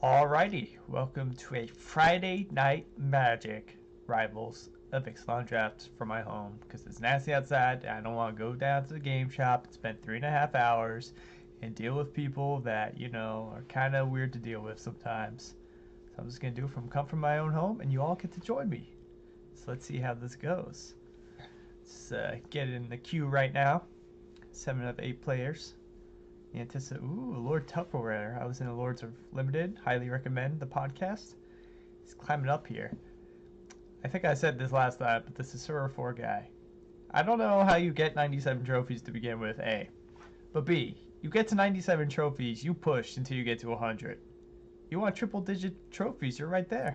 Alrighty, welcome to a Friday Night Magic Rivals of Ixalan draft from my home because it's nasty outside and I don't want to go down to the game shop and spend 3.5 hours and deal with people that, are kind of weird to deal with sometimes. So I'm just going to do it from my own home and you all get to join me. So let's see how this goes. Let's get in the queue right now. 7 of 8 players. Ooh, Lord Tupperware. I was in the Lords of Limited. Highly recommend the podcast. He's climbing up here. I think I said this last time, but this is Sura 4 guy. I don't know how you get 97 trophies to begin with, A. But B, you get to 97 trophies, you push until you get to 100. You want triple digit trophies, you're right there.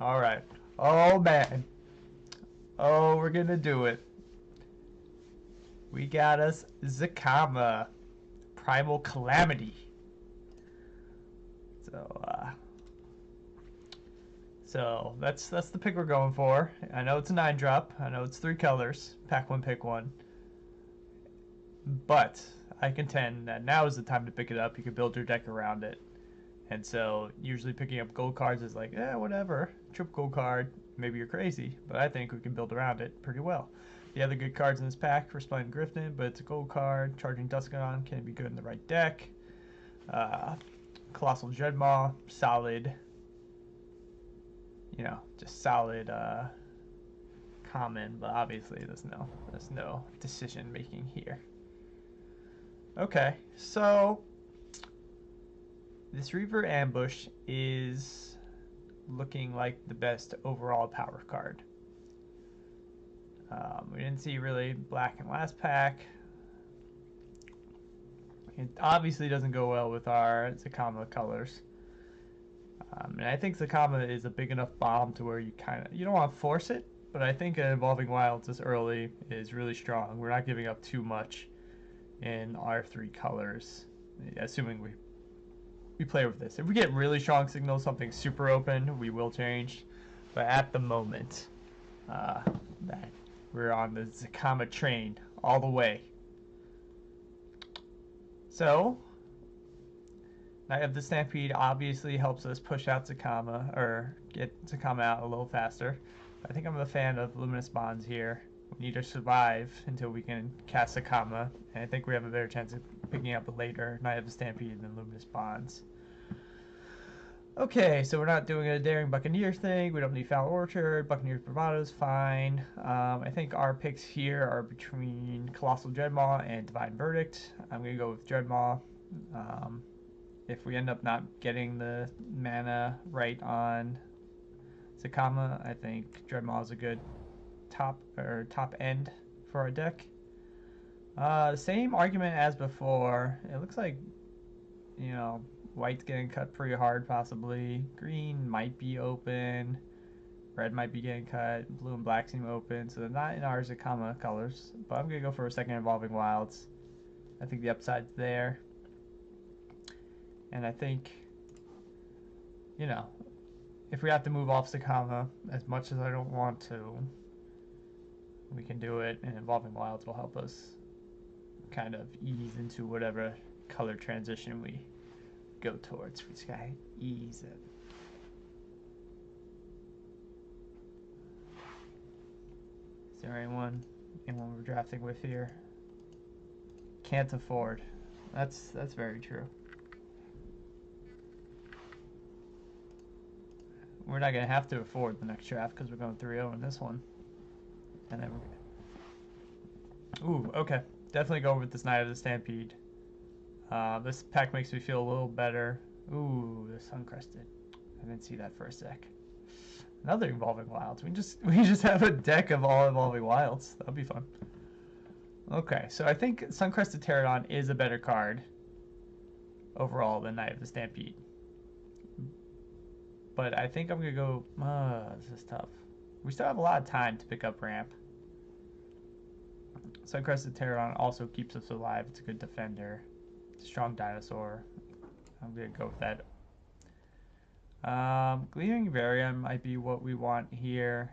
Alright. Oh man. Oh, we're gonna do it. We got us Zacama, Primal Calamity. So that's the pick we're going for. I know it's a 9-drop. I know it's 3 colors. Pack one, pick one. But I contend that now is the time to pick it up. You can build your deck around it. And so usually picking up gold cards is like, whatever. Triple gold card. Maybe you're crazy, but I think we can build around it pretty well. The other good cards in this pack, Resplendent Griffin, but it's a gold card. Charging Duskanon can be good in the right deck. Colossal Dreadmaw, solid. Just solid common, but obviously there's no decision making here. Okay, so this Reaver Ambush is looking like the best overall power card. We didn't see really black in last pack. It obviously doesn't go well with our Zacama colors. And I think Zacama is a big enough bomb to where you don't want to force it, but I think Evolving Wilds this early is really strong. We're not giving up too much in our 3 colors, assuming we play with this. If we get really strong signals, something super open, we will change. But at the moment, that we're on the Zacama train all the way. So, Knight of the Stampede obviously helps us push out Zacama, or get Zacama out a little faster. I think I'm a fan of Luminous Bonds here. We need to survive until we can cast Zacama, and I think we have a better chance of picking up a later Knight of the Stampede than Luminous Bonds. Okay, so we're not doing a Daring Buccaneer thing. We don't need Foul Orchard. Buccaneer's Bravado is fine. I think our picks here are between Colossal Dreadmaw and Divine Verdict. I'm going to go with Dreadmaw. If we end up not getting the mana right on Zacama, I think Dreadmaw is a good top end for our deck. Same argument as before. It looks like, white's getting cut pretty hard, possibly. Green might be open. Red might be getting cut. Blue and black seem open. So they're not in our Zacama colors. But I'm going to go for a second Evolving Wilds. I think the upside's there. And I think, if we have to move off Zacama, as much as I don't want to, we can do it. And Evolving Wilds will help us kind of ease into whatever color transition we go towards. We just gotta ease it. Is there anyone we're drafting with here? Can't afford. That's very true. We're not gonna have to afford the next draft because we're going 3-0 in this one. And then ooh, okay. Definitely go with this Knight of the Stampede. This pack makes me feel a little better. Ooh, the Suncrested. I didn't see that for a sec. Another Evolving Wilds. We just have a deck of all Evolving Wilds. That'll be fun. Okay, so I think Suncrested Pterodon is a better card overall than Knight of the Stampede. But I think I'm gonna go. This is tough. We still have a lot of time to pick up ramp. Suncrested Pterodon also keeps us alive. It's a good defender. Strong dinosaur. I'm gonna go with that. Gleaming Varian might be what we want here.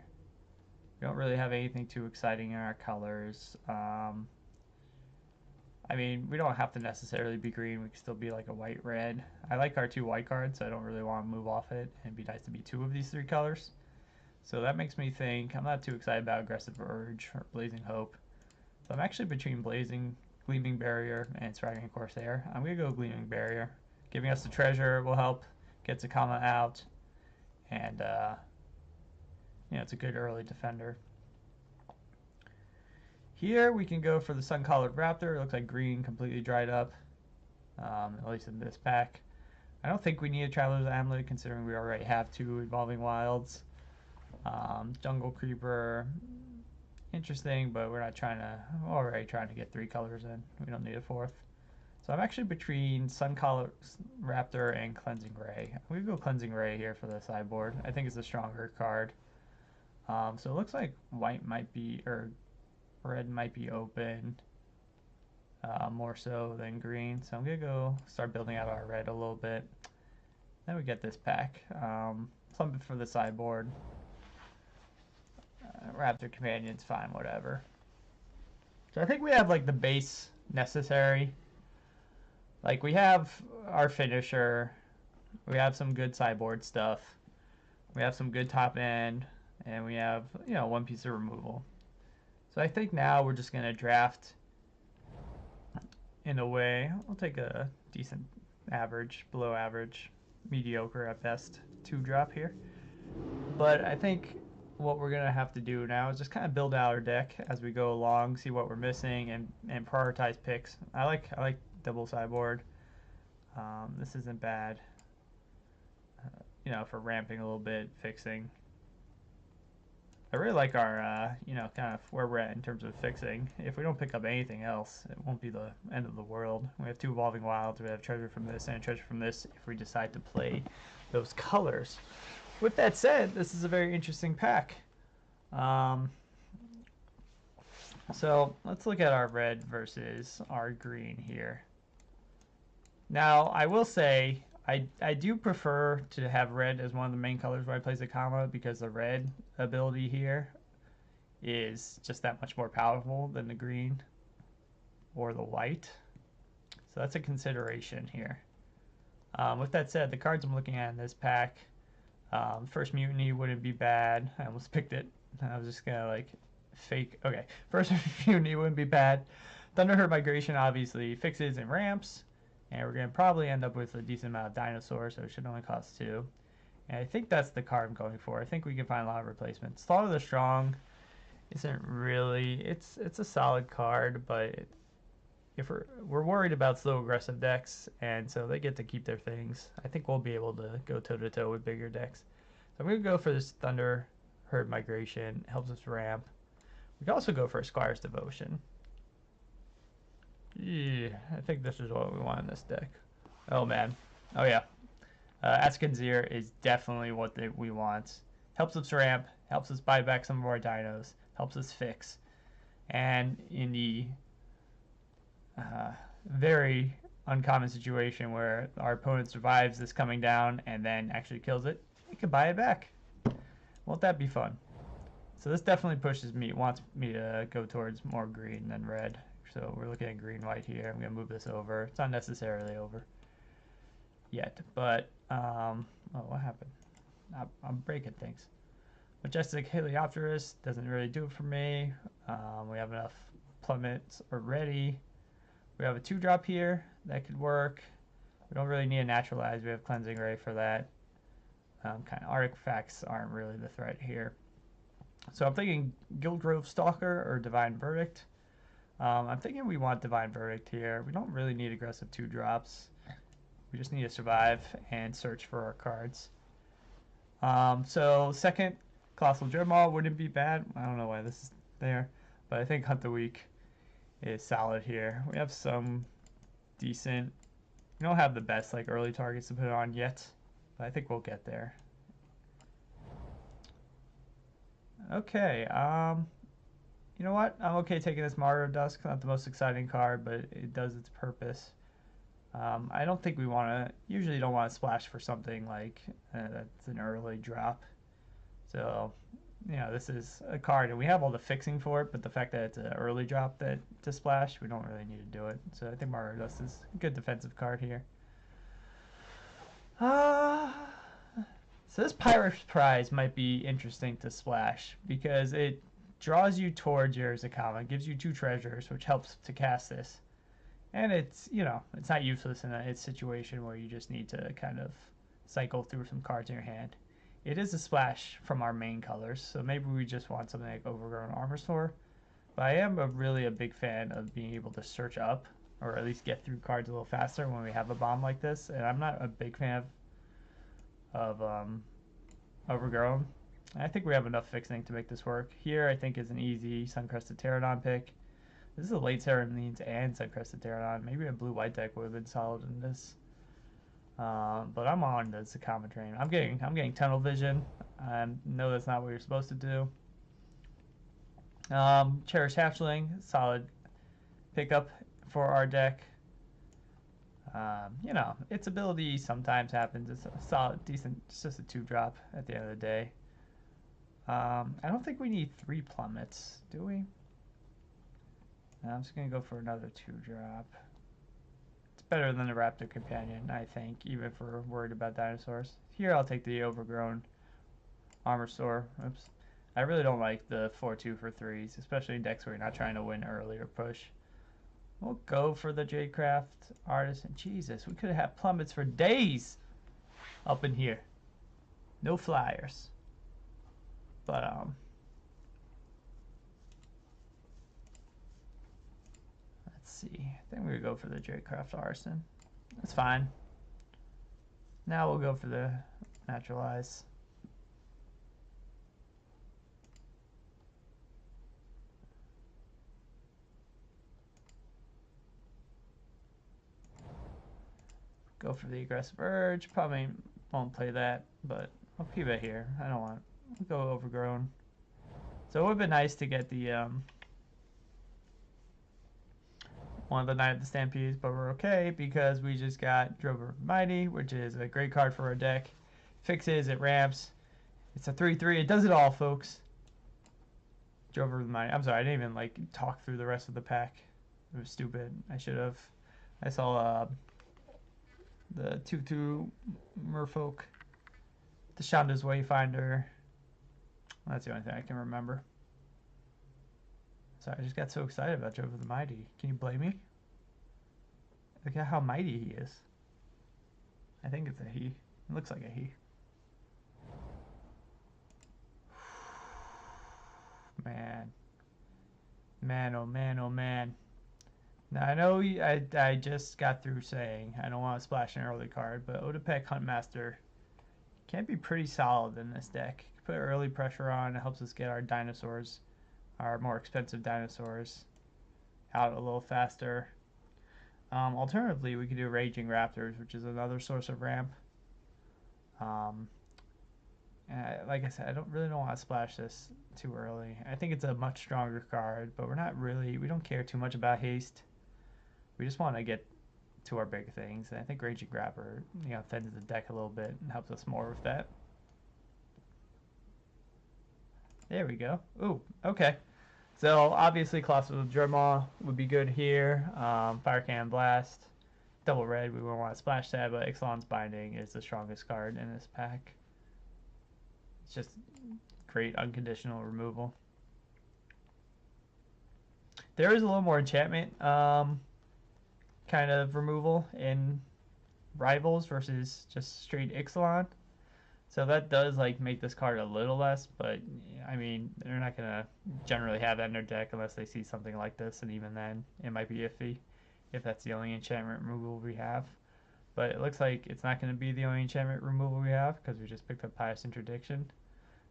We don't really have anything too exciting in our colors. I mean, we don't have to necessarily be green. We can still be like a white red. I like our 2 white cards, so I don't really want to move off it. And it'd be nice to be 2 of these 3 colors. So that makes me think I'm not too excited about Aggressive Urge or Blazing Hope. So I'm actually between Gleaming Barrier and Swaggering Corsair. I'm going to go Gleaming Barrier. Giving us the treasure will help get Zacama out. And, it's a good early defender. Here we can go for the Sun-Collared Raptor. It looks like green completely dried up, at least in this pack. I don't think we need a Traveler's Amulet considering we already have 2 Evolving Wilds. Jungle Creeper, interesting, but we're already trying to get 3 colors in. We don't need a 4th. So I'm actually between Sun-Collared Raptor and Cleansing Ray. I'm going to go Cleansing Ray here for the sideboard. I think it's a stronger card. So it looks like white might be, or red might be open more so than green. So I'm going to go start building out our red a little bit. Then we get this pack. Something for the sideboard. Raptor Companion's fine, whatever. So I think we have like the base necessary. Like we have our finisher. We have some good sideboard stuff. We have some good top end. And we have, 1 piece of removal. So I think now we're just going to draft in a way. We'll take a decent average, below average, mediocre at best 2-drop here. But I think what we're going to have to do now is just kind of build out our deck as we go along, see what we're missing, and prioritize picks. I like double sideboard. This isn't bad, for ramping a little bit, fixing. I really like our, kind of where we're at in terms of fixing. If we don't pick up anything else, it won't be the end of the world. We have 2 Evolving Wilds. We have treasure from this and treasure from this if we decide to play those colors. With that said, this is a very interesting pack. So let's look at our red versus our green here. Now, I will say, I do prefer to have red as one of the main colors where I play Zacama because the red ability here is just that much more powerful than the green or the white. So that's a consideration here. With that said, the cards I'm looking at in this pack, First Mutiny wouldn't be bad. I almost picked it. I was just gonna like fake. Okay, First Mutiny wouldn't be bad. Thunderherd Migration obviously fixes and ramps. And we're going to probably end up with a decent amount of dinosaurs, so it should only cost 2. And I think that's the card I'm going for. I think we can find a lot of replacements. Slaughter the Strong isn't really... It's a solid card, but if we're worried about slow aggressive decks, and so they get to keep their things. I think we'll be able to go toe-to-toe with bigger decks. So I'm going to go for this Thunderherd Migration. It helps us ramp. We can also go for a Squire's Devotion. Yeah, I think this is what we want in this deck. Oh, man. Oh, yeah. Askenzier is definitely what we want. Helps us ramp, helps us buy back some of our dinos, helps us fix. And in the very uncommon situation where our opponent survives this coming down and then actually kills it, we can buy it back. Won't that be fun? So this definitely wants me to go towards more green than red. So we're looking at green-white here. I'm going to move this over. It's not necessarily over yet, but, oh, what happened? I'm breaking things. Majestic Heliopterus doesn't really do it for me. We have enough plummets already. We have a 2-drop here. That could work. We don't really need a Naturalize. We have Cleansing Ray for that. Kind of artifacts aren't really the threat here. So I'm thinking Guildgrove Stalker or Divine Verdict. I'm thinking we want Divine Verdict here. We don't really need aggressive 2-drops. We just need to survive and search for our cards. So second, Colossal Dreadmaw wouldn't be bad. I don't know why this is there, but I think Hunt the Weak is solid here. We have some decent... We don't have the best like early targets to put on yet, but I think we'll get there. Okay, you know what? I'm okay taking this Martyr of Dusk. Not the most exciting card, but it does its purpose. I don't think we usually don't want to splash for something like that's an early drop. So you know, this is a card and we have all the fixing for it, but the fact that it's an early drop that to splash, we don't really need to do it. So I think Mario Dust is a good defensive card here. So this Pirate's Prize might be interesting to splash because it draws you towards your Zacama, gives you 2 treasures, which helps to cast this. And it's, you know, it's not useless in a situation where you just need to kind of cycle through some cards in your hand. It is a splash from our main colors, so maybe we just want something like Overgrown Armor Store. But I am really a big fan of being able to search up, or at least get through cards a little faster when we have a bomb like this. And I'm not a big fan of Overgrown. I think we have enough fixing to make this work. Here, I think is an easy Suncrested Pterodon pick. This is a late Serenines and Suncrested Pterodon. Maybe a blue-white deck would have been solid in this. But I'm on the Zacama train. I'm getting tunnel vision. I know that's not what you're supposed to do. Cherish Hatchling, solid pickup for our deck. You know, its ability sometimes happens. It's a solid, decent, it's just a 2-drop at the end of the day. I don't think we need 3 plummets, do we? No, I'm just going to go for another 2-drop. It's better than the Raptor Companion, I think, even if we're worried about dinosaurs. Here, I'll take the Overgrown Armor Store. Oops. I really don't like the 4-2 for 3s, especially in decks where you're not trying to win early or push. We'll go for the Jadecraft Artisan. Jesus, we could have had plummets for days up in here. No flyers. But, let's see. I think we would go for the Jadecraft Artisan. That's fine. Now we'll go for the Naturalize. Go for the Aggressive Urge. Probably won't play that, but I'll keep it here. I don't want it. We'll go Overgrown. So it would have been nice to get the one of the Knight of the Stampedes, but we're okay because we just got Drover Mighty, which is a great card for our deck. Fixes, it ramps. It's a 3/3. It does it all, folks. Drover Mighty. I'm sorry, I didn't even like talk through the rest of the pack. It was stupid. I should have. I saw the 2/2 Merfolk, the Shanda's Wayfinder. That's the only thing I can remember. Sorry, I just got so excited about Drover the Mighty. Can you blame me? Look at how mighty he is. I think it's a he. It looks like a he. Man. Man, oh man, oh man. Now, I know I just got through saying I don't want to splash an early card, but Odapec Huntmaster can be pretty solid in this deck. Put early pressure on, it helps us get our dinosaurs, our more expensive dinosaurs, out a little faster. Alternatively, we could do Raging Raptors, which is another source of ramp. Like I said, I don't want to splash this too early. I think it's a much stronger card, but we don't care too much about haste. We just want to get to our big things. And I think Raging Raptor, you know, thins the deck a little bit and helps us more with that. There we go. Ooh, okay. So obviously Colossal Dreadmaw would be good here. Fire Cannon Blast. Double red, we wouldn't want to splash that, but Ixalan's Binding is the strongest card in this pack. It's just great unconditional removal. There is a little more enchantment kind of removal in Rivals versus just straight Ixalan. So that does like make this card a little less, but I mean, they're not going to generally have that in their deck unless they see something like this, and even then it might be iffy if that's the only enchantment removal we have. But it looks like it's not going to be the only enchantment removal we have because we just picked up Pious Interdiction.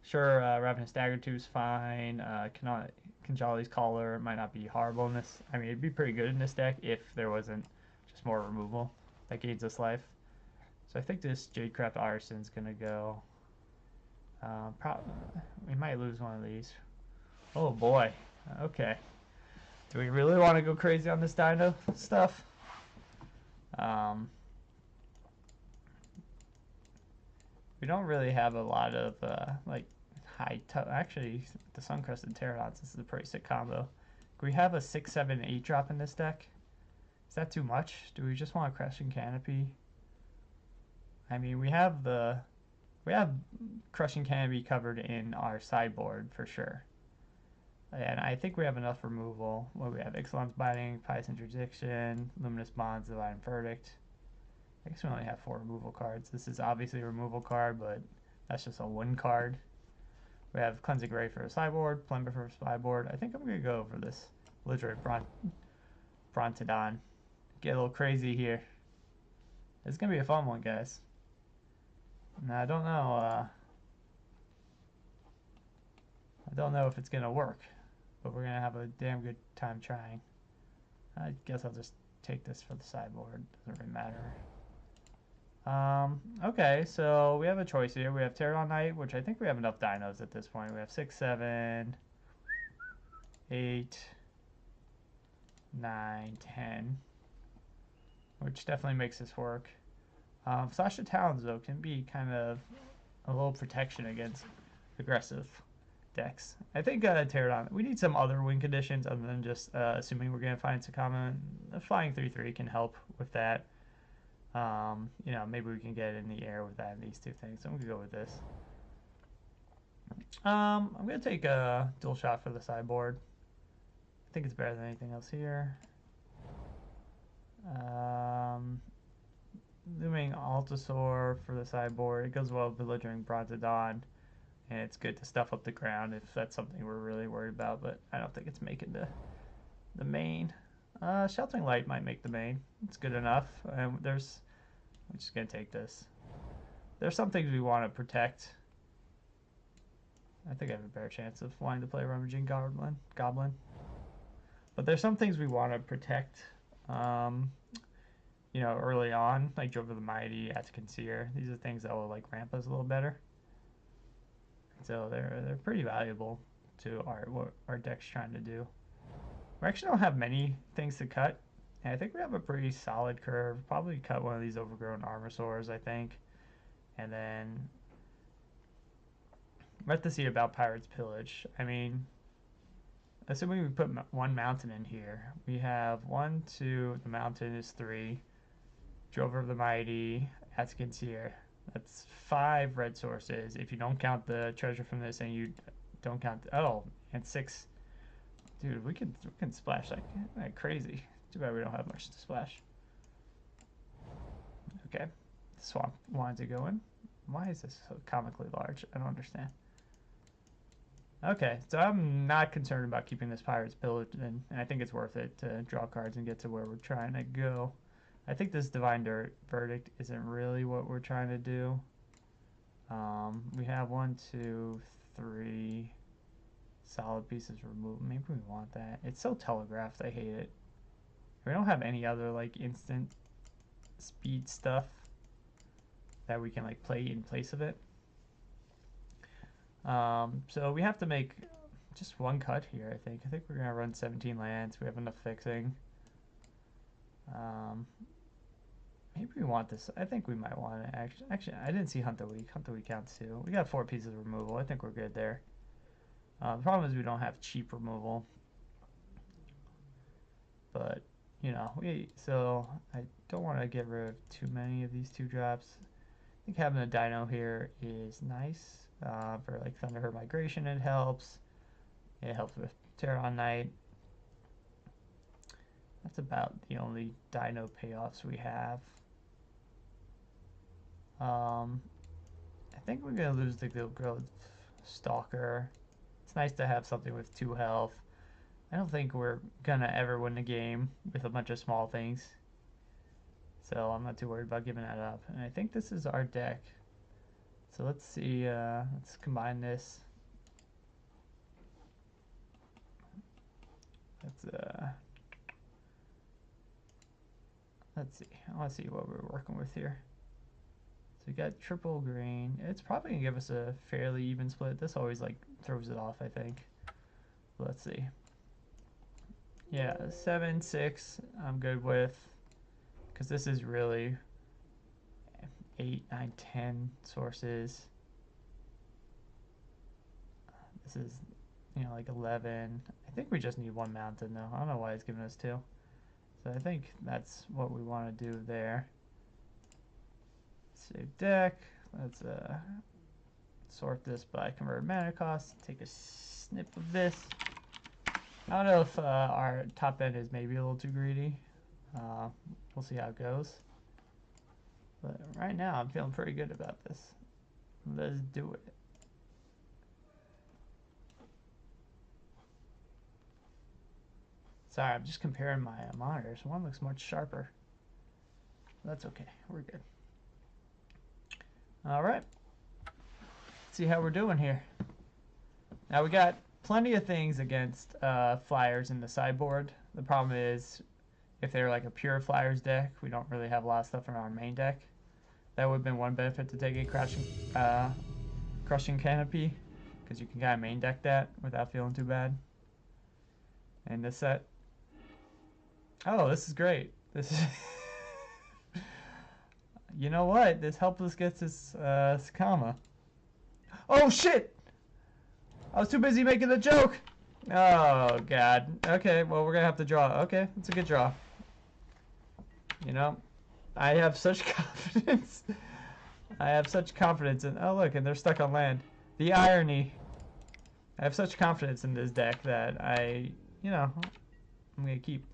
Sure, Ravenous Dagger 2 is fine. Kanjali's Caller might not be horrible in this. I mean, it'd be pretty good in this deck if there wasn't just more removal that gains us life. So I think this Jadecraft Artisan's going to go. We might lose one of these. Oh boy. Okay. Do we really want to go crazy on this dino stuff? We don't really have a lot of like Actually, the Sun-Crested Pterodons, this is a pretty sick combo. Do we have a 6, 7, 8 drop in this deck? Is that too much? Do we just want a Crushing Canopy? I mean, we have Crushing Canopy covered in our sideboard for sure. And I think we have enough removal. What we have? Ixalan's Biting, Pious Interdiction, Luminous Bonds, Divine Verdict. I guess we only have 4 removal cards. This is obviously a removal card, but that's just a 1 card. We have Cleansing Ray for a sideboard, Plumber for a sideboard. I think I'm going to go for this Belligerent Brontodon. Get a little crazy here. It's going to be a fun one, guys. Now, I don't know if it's going to work, but we're going to have a damn good time trying. I guess I'll just take this for the sideboard. Doesn't really matter. Okay, so we have a choice here. We have Pterodon Knight, which I think we have enough dinos at this point. We have 6, 7, 8, 9, 10, which definitely makes this work. Sasha Talons, though, can be kind of a little protection against aggressive decks. I think Pterodon, we need some other win conditions other than just assuming we're going to find Zacama. The flying 3/3 can help with that. You know, maybe we can get in the air with that and these two things. So I'm going to go with this. I'm going to take a dual shot for the sideboard. I think it's better than anything else here. Looming Altasaur for the sideboard. It goes well with Belligerent Brontodon. And it's good to stuff up the ground if that's something we're really worried about. But I don't think it's making the main. Sheltering Light might make the main. It's good enough. I'm just going to take this. There's some things we want to protect. I think I have a better chance of wanting to play Rummaging Goblin. But there's some things we want to protect, you know, early on, like Jover the Mighty, Attican Seer. These are things that will like ramp us a little better. So they're pretty valuable to what our deck's trying to do. We actually don't have many things to cut. And I think we have a pretty solid curve. Probably cut one of these overgrown Armosaurs, I think. And then we have to see about Pirate's Pillage. I mean, assuming we put 1 mountain in here, we have 1, 2, the mountain is 3, Drover of the Mighty, Attican Seer. That's 5 red sources. If you don't count the treasure from this and you don't count, and 6. Dude, we can splash like crazy. Too bad we don't have much to splash. Okay, Swamp wanted to go in. Why is this so comically large? I don't understand. Okay, so I'm not concerned about keeping this Pirate's Pillage in, and I think it's worth it to draw cards and get to where we're trying to go. I think this Divine Verdict isn't really what we're trying to do. We have 1, 2, 3 solid pieces removed. Maybe we want that. It's so telegraphed, I hate it. We don't have any other like instant speed stuff that we can like play in place of it. So we have to make just 1 cut here, I think. I think we're gonna run 17 lands. We have enough fixing. Maybe we want this. I think we might want to actually I didn't see Hunt the Weak. Hunt the Weak counts too. We got 4 pieces of removal. I think we're good there. The problem is we don't have cheap removal. But you know, so I don't want to get rid of too many of these 2 drops. I think having a dino here is nice. For like Thunderherd Migration, it helps. It helps with Pterodon Knight. That's about the only dino payoffs we have. I think we're gonna lose the Guild Stalker. It's nice to have something with 2 health. I don't think we're gonna ever win a game with a bunch of small things. So I'm not too worried about giving that up. And I think this is our deck. So let's see, let's combine this. Let's see, I want to see what we're working with here. So we got triple green. It's probably gonna give us a fairly even split. This always like throws it off, I think. But let's see. Yeah, 7, 6, I'm good with. Because this is really 8, 9, 10 sources. This is, you know, like 11. I think we just need one mountain though. I don't know why he's giving us two. So I think that's what we want to do there. Save deck. Let's sort this by converted mana cost. Take a snip of this. I don't know if our top end is maybe a little too greedy. We'll see how it goes. But right now, I'm feeling pretty good about this. Let's do it. Sorry, I'm just comparing my monitors. One looks much sharper. That's okay. We're good. All right. Let's see how we're doing here. Now we got plenty of things against flyers in the sideboard. The problem is if they're like a pure flyers deck, we don't really have a lot of stuff in our main deck. That would have been one benefit to taking Crushing Canopy, because you can kind of main deck that without feeling too bad. And this set. Oh, this is great. This is... You know what? This helpless gets his Zacama. Oh, shit! I was too busy making the joke! Oh, God. Okay, well, we're gonna have to draw. Okay, it's a good draw. You know, I have such confidence. I have such confidence in... Oh, look, and they're stuck on land. The irony. I have such confidence in this deck that you know, I'm gonna keep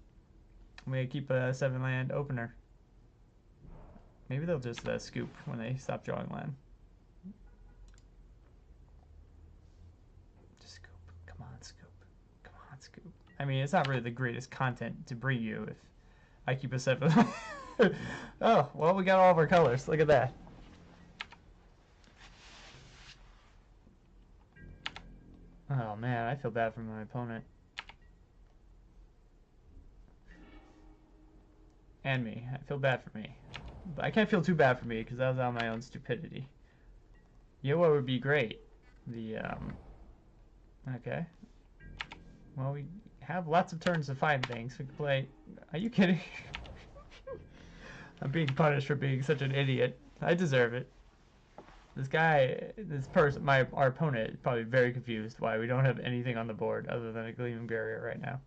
a 7-land opener. Maybe they'll just scoop when they stop drawing land. Just scoop. Come on, scoop. Come on, scoop. I mean, it's not really the greatest content to bring you if I keep a 7. Oh, well, we got all of our colors. Look at that. Oh, man, I feel bad for my opponent. And me. I feel bad for me. But I can't feel too bad for me because that was on my own stupidity. You know what would be great? Okay. Well, we have lots of turns to find things. We can play... Are you kidding? I'm being punished for being such an idiot. I deserve it. Our opponent is probably very confused why we don't have anything on the board other than a Gleaming Barrier right now.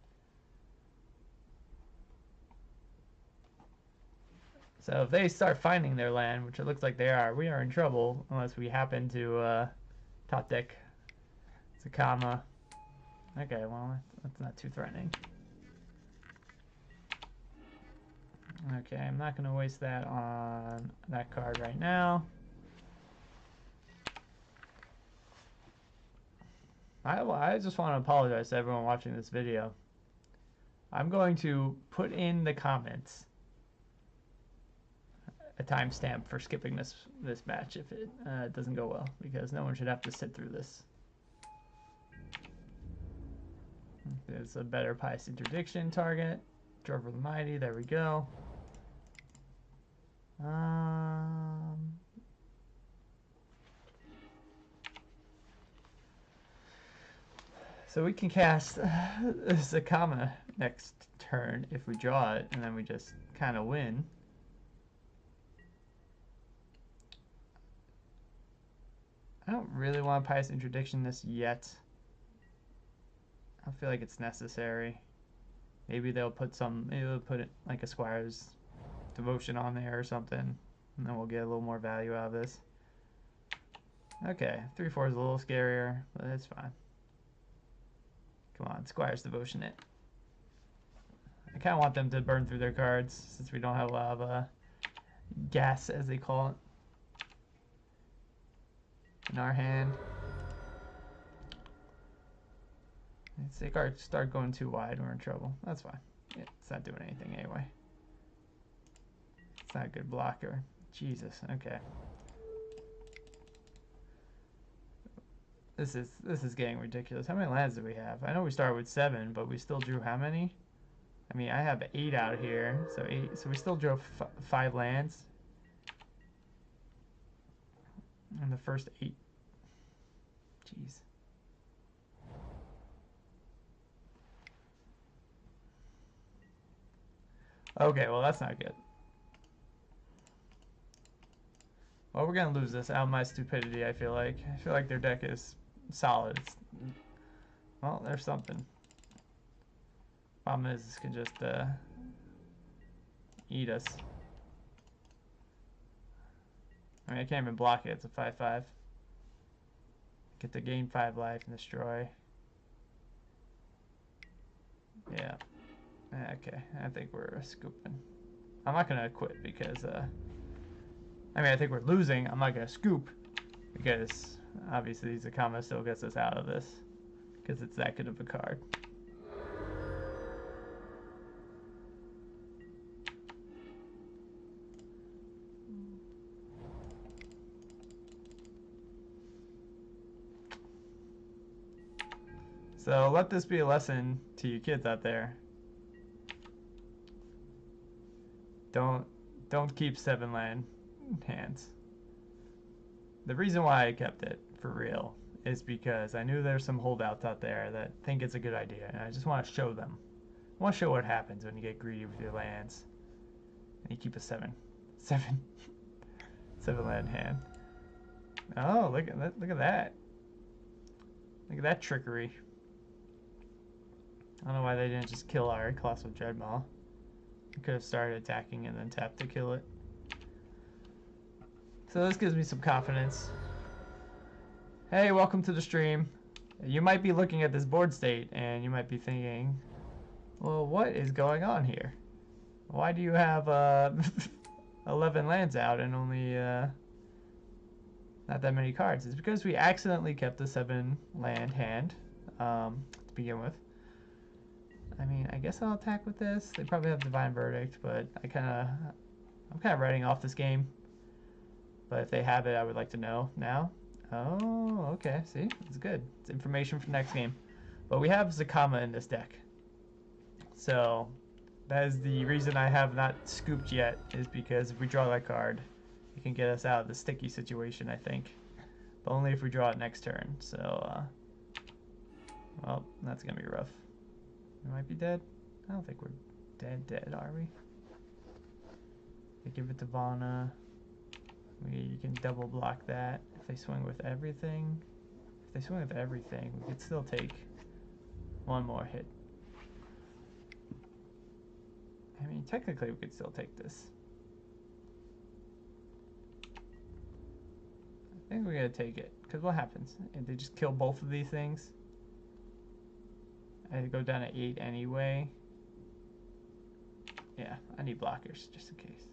So if they start finding their land, which it looks like they are, we are in trouble unless we happen to top deck Zacama. Okay, well, that's not too threatening. Okay, I'm not going to waste that on that card right now. I just want to apologize to everyone watching this video. I'm going to put in the comments a timestamp for skipping this match if it doesn't go well, because no one should have to sit through this. There's a better Pious Interdiction target. Drover the Mighty, there we go. So we can cast Zacama next turn if we draw it, and then we just kind of win. I don't really want Pious Interdiction this yet. I don't feel like it's necessary. Maybe they'll put it like a Squire's Devotion on there or something, and then we'll get a little more value out of this. Okay, 3/4 is a little scarier, but it's fine. Come on, Squire's Devotion it. I kind of want them to burn through their cards since we don't have a lot of gas, as they call it, in our hand. If they start going too wide, we're in trouble. That's fine. Yeah, it's not doing anything anyway. It's not a good blocker. Jesus. Okay. This is getting ridiculous. How many lands do we have? I know we started with 7, but we still drew how many? I mean, I have 8 out here, so 8. So we still drew 5 lands in the first 8. Jeez. Okay, well that's not good. Well, we're gonna lose this out of my stupidity. I feel like their deck is solid. Well, there's something. Problem is, this can just eat us. I mean, I can't even block it. It's a 5/5. Get to gain 5 life and destroy. Yeah. Okay, I think we're scooping. I'm not gonna quit because I mean, I think we're losing. I'm not gonna scoop because obviously Zacama still gets us out of this because it's that good of a card. So let this be a lesson to you kids out there. Don't keep 7 land hands. The reason why I kept it for real is because I knew there's some holdouts out there that think it's a good idea, and I just want to show them. I want to show what happens when you get greedy with your lands and you keep a 7 land hand. Oh, look at that! Look at that! Look at that trickery. I don't know why they didn't just kill our Colossal Dreadmaw. I could have started attacking and then tapped to kill it. So this gives me some confidence. Hey, welcome to the stream. You might be looking at this board state and you might be thinking, well, what is going on here? Why do you have 11 lands out and only not that many cards? It's because we accidentally kept the 7 land hand to begin with. I mean, I guess I'll attack with this. They probably have Divine Verdict, but I'm kind of writing off this game. But if they have it, I would like to know now. Oh, okay. See, it's good. It's information for next game. But we have Zacama in this deck, so that is the reason I have not scooped yet. Is because if we draw that card, it can get us out of the sticky situation, I think. But only if we draw it next turn. So, well, that's gonna be rough. We might be dead. I don't think we're dead, are we? They give it to Vana. We can double block that. If they swing with everything, we could still take one more hit. I mean, technically, we could still take this. I think we're gonna take it, because what happens? If they just kill both of these things? I go down to 8 anyway. Yeah, I need blockers just in case.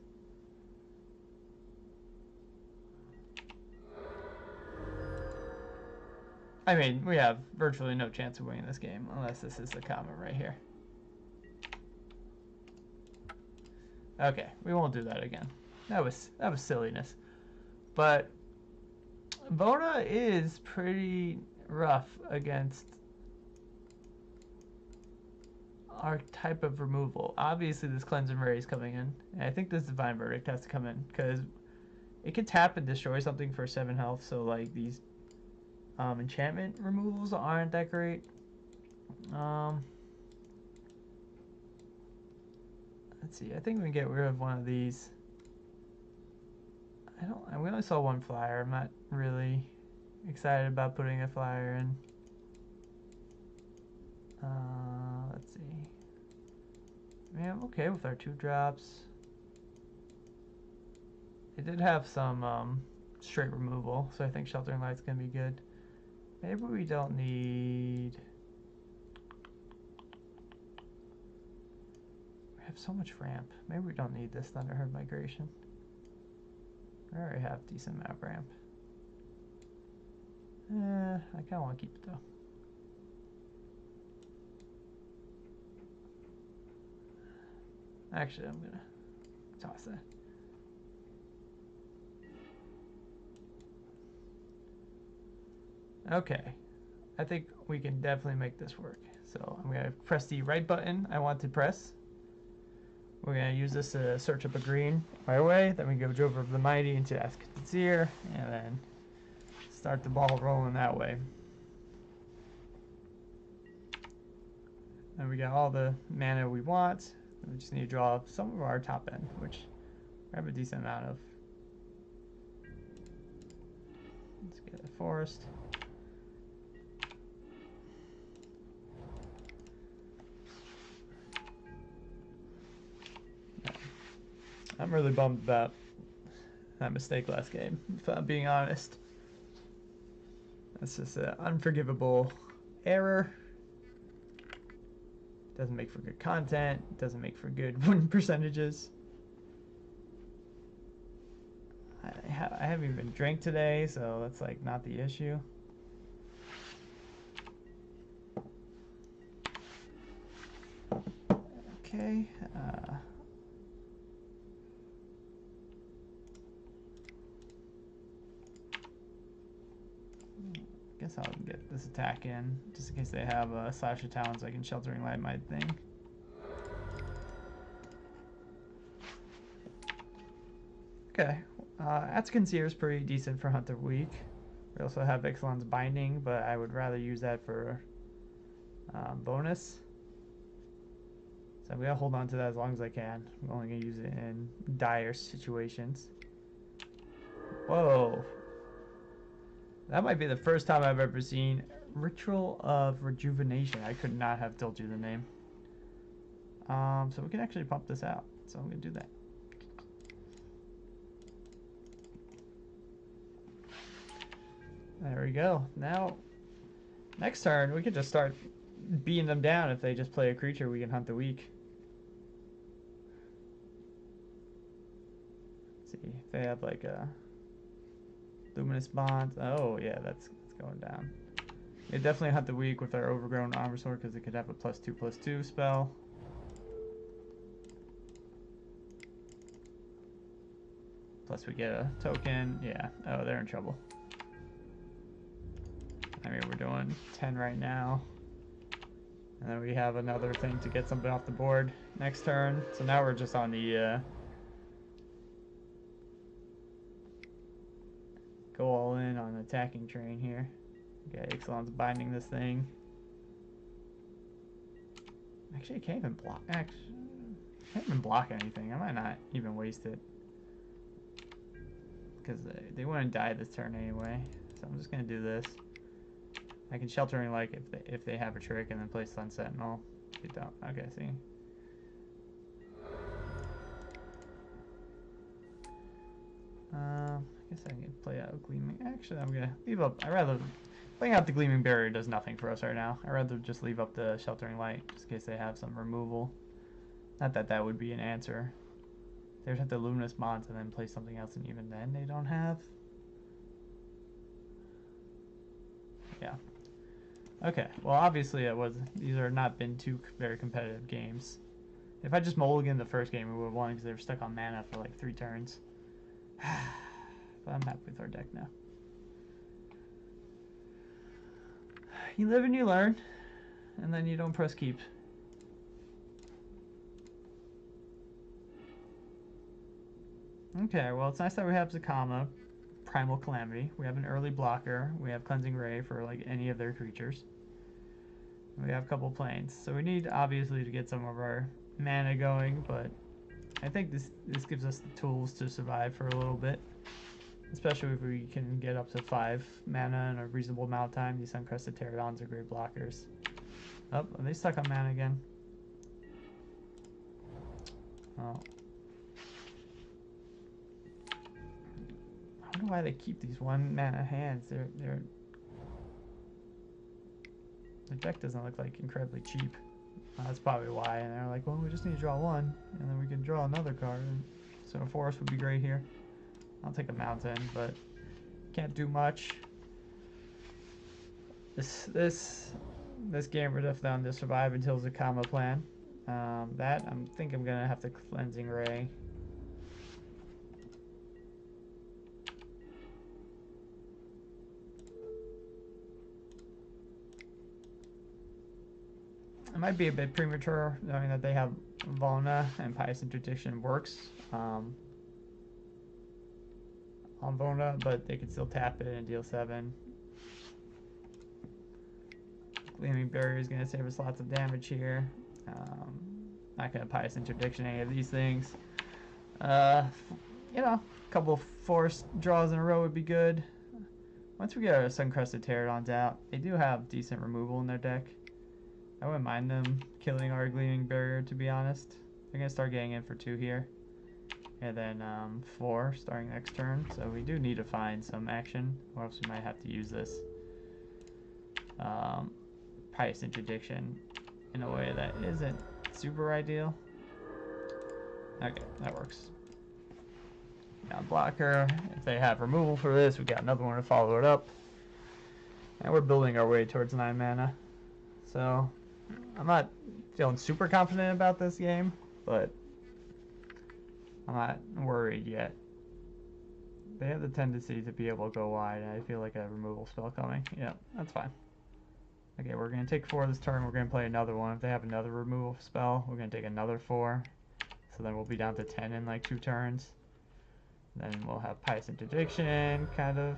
I mean, we have virtually no chance of winning this game unless this is the Zacama right here. Okay, we won't do that again. That was silliness. But Vona is pretty rough against our type of removal. Obviously, this Cleansing Ray is coming in, and I think this Divine Verdict has to come in because it can tap and destroy something for 7 health. So like these enchantment removals aren't that great. Let's see. I think we can get rid of one of these. We only saw 1 flyer. I'm not really excited about putting a flyer in. Let's see. I mean, I'm okay with our 2 drops. It did have some straight removal, so I think Sheltering Light's gonna be good. Maybe we don't need. We have so much ramp. Maybe we don't need this Thunderherd Migration. We already have a decent amount of ramp. I kind of want to keep it though. Actually, I'm gonna toss that. Okay, I think we can definitely make this work. So I'm gonna press the right button I want to press. We're gonna use this to search up a green right away. Then we go over the Mighty into Askazir, and then start the ball rolling that way. And we got all the mana we want. We just need to draw some of our top end, which we have a decent amount of. Let's get a forest. I'm really bummed about that mistake last game, if I'm being honest. That's just an unforgivable error. Doesn't make for good content. Doesn't make for good win percentages. I haven't even drank today, so that's like not the issue. Okay. I guess I'll get this attack in, just in case they have Slash of Talons, I can Sheltering Light my thing. Okay. Atskins's Ear is pretty decent for Hunt of Week. We also have Ixalan's Binding, but I would rather use that for bonus. So I'm going to hold on to that as long as I can. I'm only going to use it in dire situations. Whoa. That might be the first time I've ever seen Ritual of Rejuvenation. I could not have told you the name. So we can actually pump this out. So I'm going to do that. There we go. Now, next turn, we can just start beating them down. If they just play a creature, we can Hunt the Weak. Let's see if they have like a Luminous Bonds. Oh yeah, that's going down. We definitely Hunt the Weak with our Overgrown Armor Sword because it could have a +2/+2 spell. Plus we get a token. Yeah. Oh, they're in trouble. I mean, we're doing 10 right now. And then we have another thing to get something off the board next turn. So now we're just on the go all in on attacking train here. Okay, Ixalan's binding this thing. Actually, I can't even block. Actually, I can't even block anything. I might not even waste it. Because they wouldn't die this turn anyway. So I'm just going to do this. I can Sheltering Light if they have a trick and then play Sun Sentinel. If you don't. Okay, see. I guess I can play out Gleaming. Actually, I'm gonna leave up. Playing out the Gleaming Barrier does nothing for us right now. I'd rather just leave up the Sheltering Light just in case they have some removal. Not that that would be an answer. They would have the Luminous Bonds and then play something else, and even then they don't have. Yeah. Okay. Well, obviously these are not been two very competitive games. If I just mulliganed the first game, we would have won because they were stuck on mana for like 3 turns. But I'm happy with our deck now. You live and you learn, and then you don't press keep. Okay, well, it's nice that we have Zacama, Primal Calamity. We have an early blocker. We have Cleansing Ray for like any of their creatures. We have a couple planes. So we need, obviously, to get some of our mana going, but I think this gives us the tools to survive for a little bit. Especially if we can get up to 5 mana in a reasonable amount of time. These Suncrested Pterodons are great blockers. Oh, are they stuck on mana again? Oh. I wonder why they keep these 1 mana hands. Their deck doesn't look like incredibly cheap. That's probably why. And they're like, well, we just need to draw 1, and then we can draw another card. And so a forest would be great here. I'll take a mountain, but can't do much. This game we're definitely on to survive until Zacama plan. That I think I'm gonna have to Cleansing Ray. It might be a bit premature knowing that they have Volna and Pious Interdiction works on Volna, but they could still tap it and deal 7. Gleaming Barrier is going to save us lots of damage here. Not going to Pious Interdiction any of these things. You know, a couple of force draws in a row would be good. Once we get our Suncrested Pterodons out, they do have decent removal in their deck. I wouldn't mind them killing our Gleaming Barrier, to be honest. They're going to start getting in for 2 here. and then 4 starting next turn. So we do need to find some action, or else we might have to use this Pious Interdiction in a way that isn't super ideal. Okay, that works. Now blocker. If they have removal for this, we got another one to follow it up. And we're building our way towards 9 mana. So I'm not feeling super confident about this game, but I'm not worried yet. They have the tendency to be able to go wide, and I feel like a removal spell coming. Yeah, that's fine. Okay, we're going to take 4 this turn. We're going to play another one. If they have another removal spell, we're going to take another 4. So then we'll be down to 10 in like 2 turns. Then we'll have Pious Interdiction, kind of.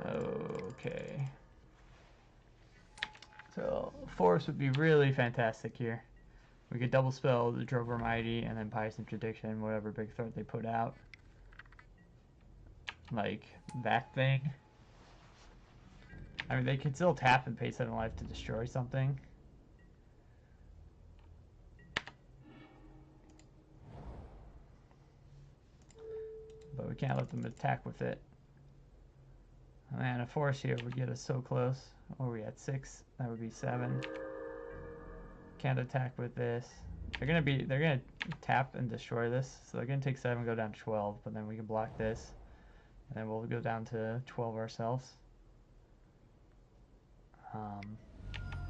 Okay. So Force would be really fantastic here. We could double spell the Drover Mighty and then Pious Interdiction, whatever big threat they put out. Like that thing. I mean, they can still tap and pay 7 life to destroy something. But we can't let them attack with it. Man, a Force here would get us so close. What are we at? 6? That would be 7. Can't attack with this. They're gonna tap and destroy this. So they're gonna take 7 and go down to 12, but then we can block this. And then we'll go down to 12 ourselves.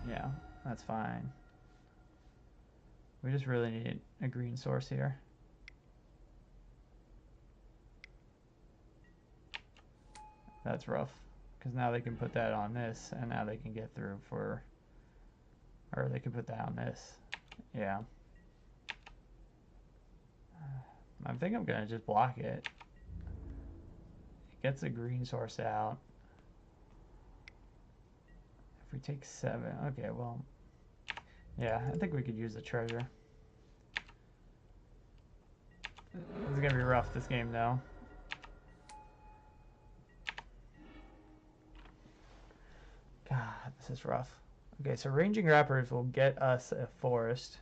Yeah, that's fine. We just really need a green source here. That's rough, because now they can put that on this, and now they can get through for, or they can put that on this. Yeah. I think I'm gonna just block it. It gets a green source out. If we take 7, okay, well, yeah, I think we could use the treasure. This is gonna be rough, this game, though. God, this is rough. Okay, so Ranging Rappers will get us a forest,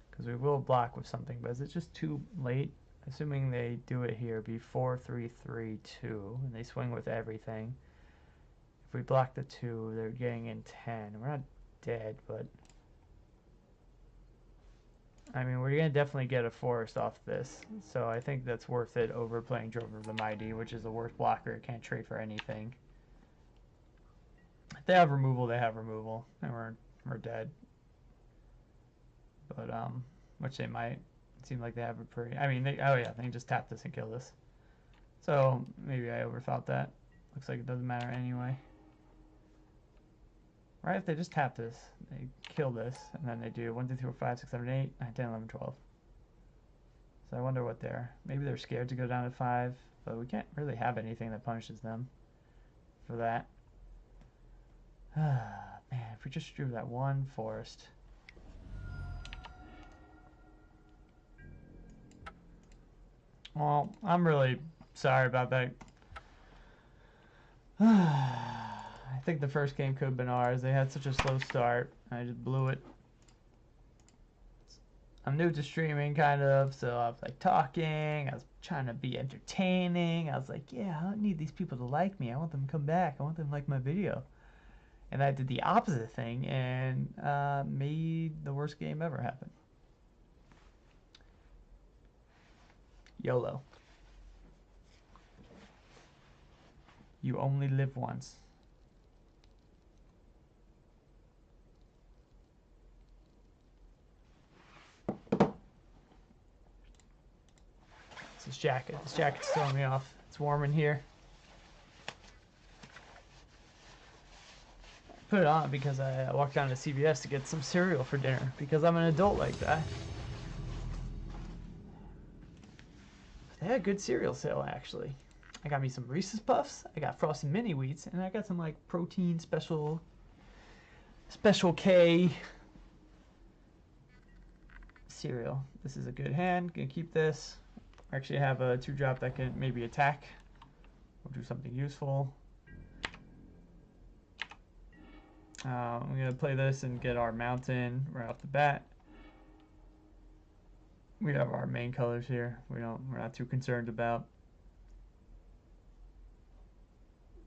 because we will block with something, but is it just too late? Assuming they do it here, be 4, 3, 3, 2, and they swing with everything. If we block the 2, they're getting in 10. We're not dead, but I mean, we're going to definitely get a forest off this, so I think that's worth it over playing Drover the Mighty, which is the worst blocker. It can't trade for anything. If they have removal, they have removal, and we're dead. But, which they might. It seems like they have a pretty, I mean, oh yeah, they can just tap this and kill this. So, maybe I overthought that. Looks like it doesn't matter anyway. Right, if they just tap this, they kill this, and then they do 1, 2, 3, 4, 5, 6, 7, 8, 9, 10, 11, 12. So I wonder what maybe they're scared to go down to 5, but we can't really have anything that punishes them for that. Man, if we just drew that 1 forest. Well, I'm really sorry about that. I think the first game could have been ours. They had such a slow start. I just blew it. I'm new to streaming, kind of, so I was like talking. I was trying to be entertaining. I was like, yeah, I don't need these people to like me. I want them to come back. I want them to like my video. And I did the opposite thing and made the worst game ever happen. YOLO. You only live once. It's this jacket. This jacket's throwing me off. It's warm in here. Put it on because I walked down to CVS to get some cereal for dinner because I'm an adult like that. They had a good cereal sale, actually. I got me some Reese's Puffs, I got Frosted Mini Wheats, and I got some like protein special K cereal. This is a good hand. Gonna keep this. I actually have a 2-drop that can maybe attack or do something useful. I'm gonna play this and get our mountain right off the bat. we have our main colors here. We're not too concerned about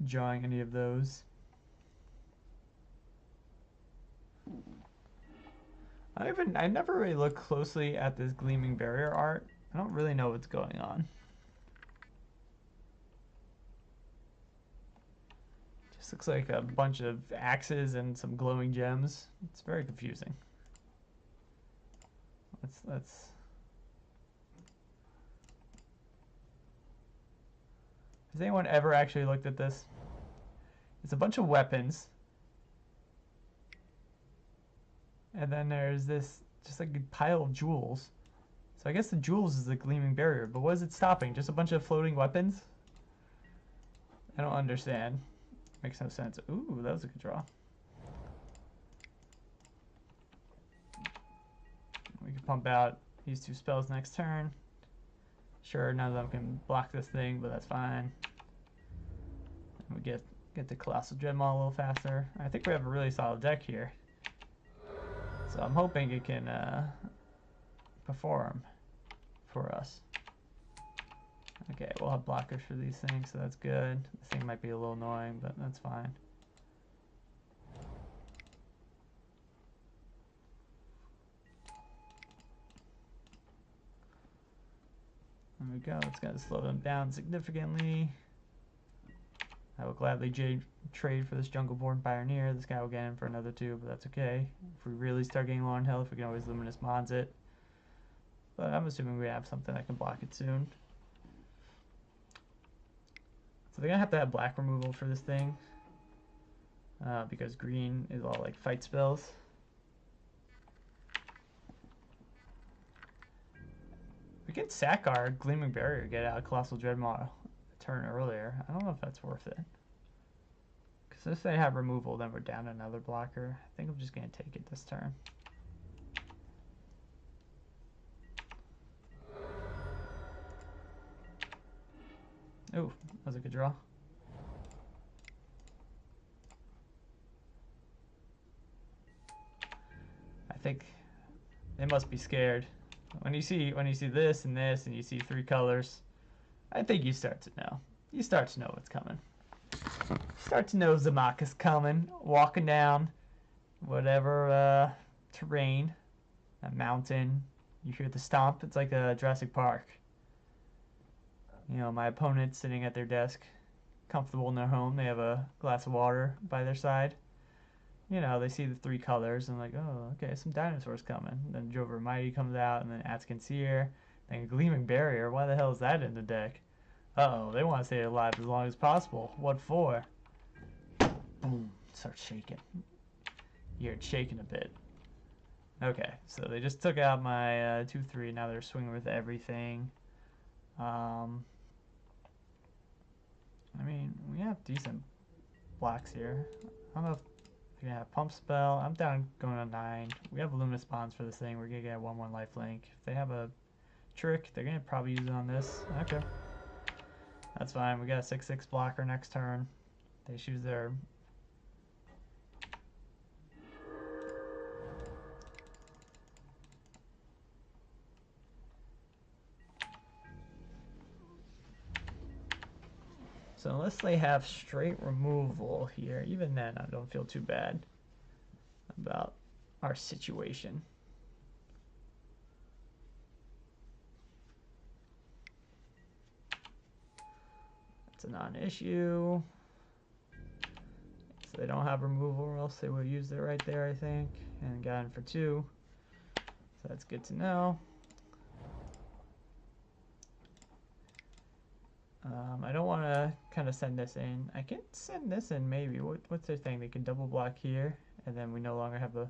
drawing any of those. I never really looked closely at this gleaming barrier art. I don't really know what's going on. Just looks like a bunch of axes and some glowing gems. It's very confusing. Let's Has anyone ever actually looked at this? It's a bunch of weapons. And then there's this just like a pile of jewels. So I guess the jewels is the gleaming barrier, but what is it stopping? Just a bunch of floating weapons? I don't understand. Makes no sense. Ooh, that was a good draw. We can pump out these two spells next turn. Sure, none of them can block this thing, but that's fine. And we get the Colossal Dreadmaw a little faster. I think we have a really solid deck here. So I'm hoping it can perform for us. Okay, we'll have blockers for these things, so that's good. This thing might be a little annoying, but that's fine. There we go. It's going to slow them down significantly. I will gladly trade for this Jungleborn Pioneer. This guy will get in for another 2, but that's okay. If we really start getting low on health, we can always Luminous Mons it. But I'm assuming we have something that can block it soon. So they're going to have black removal for this thing. Because green is all like fight spells. We can sack our Gleaming Barrier, get out Colossal Dreadmaw a turn earlier. I don't know if that's worth it. Because if they have removal, then we're down another blocker. I think I'm just going to take it this turn. Ooh, that was a good draw. I think they must be scared. When you see this and this and you see 3 colors, I think you start to know. You start to know what's coming. You start to know Zacama's coming, walking down whatever terrain, a mountain. You hear the stomp. It's like a Jurassic Park. You know, my opponent's sitting at their desk, comfortable in their home. They have a glass of water by their side. You know, they see the 3 colors and like, oh, okay, some dinosaurs coming. Then Jover Mighty comes out, and then Atskinseer, then a Gleaming Barrier. Why the hell is that in the deck? Uh-oh, they want to stay alive as long as possible. What for? Boom, starts shaking. You hear it shaking a bit. Okay, so they just took out my 2/3. Now they're swinging with everything. I mean, we have decent blocks here. I don't know if they're gonna have Pump Spell. I'm down going on 9. We have Luminous Bonds for this thing. We're gonna get a 1/1 lifelink. If they have a trick, they're gonna probably use it on this. Okay. That's fine. We got a 6/6 blocker next turn. They choose their... So unless they have straight removal here, even then I don't feel too bad about our situation. It's a non-issue. So they don't have removal, or else they would use it right there, I think, and got in for 2. So that's good to know. I don't want to kind of send this in. I can send this in maybe. What's their thing? They can double block here, and then we no longer have a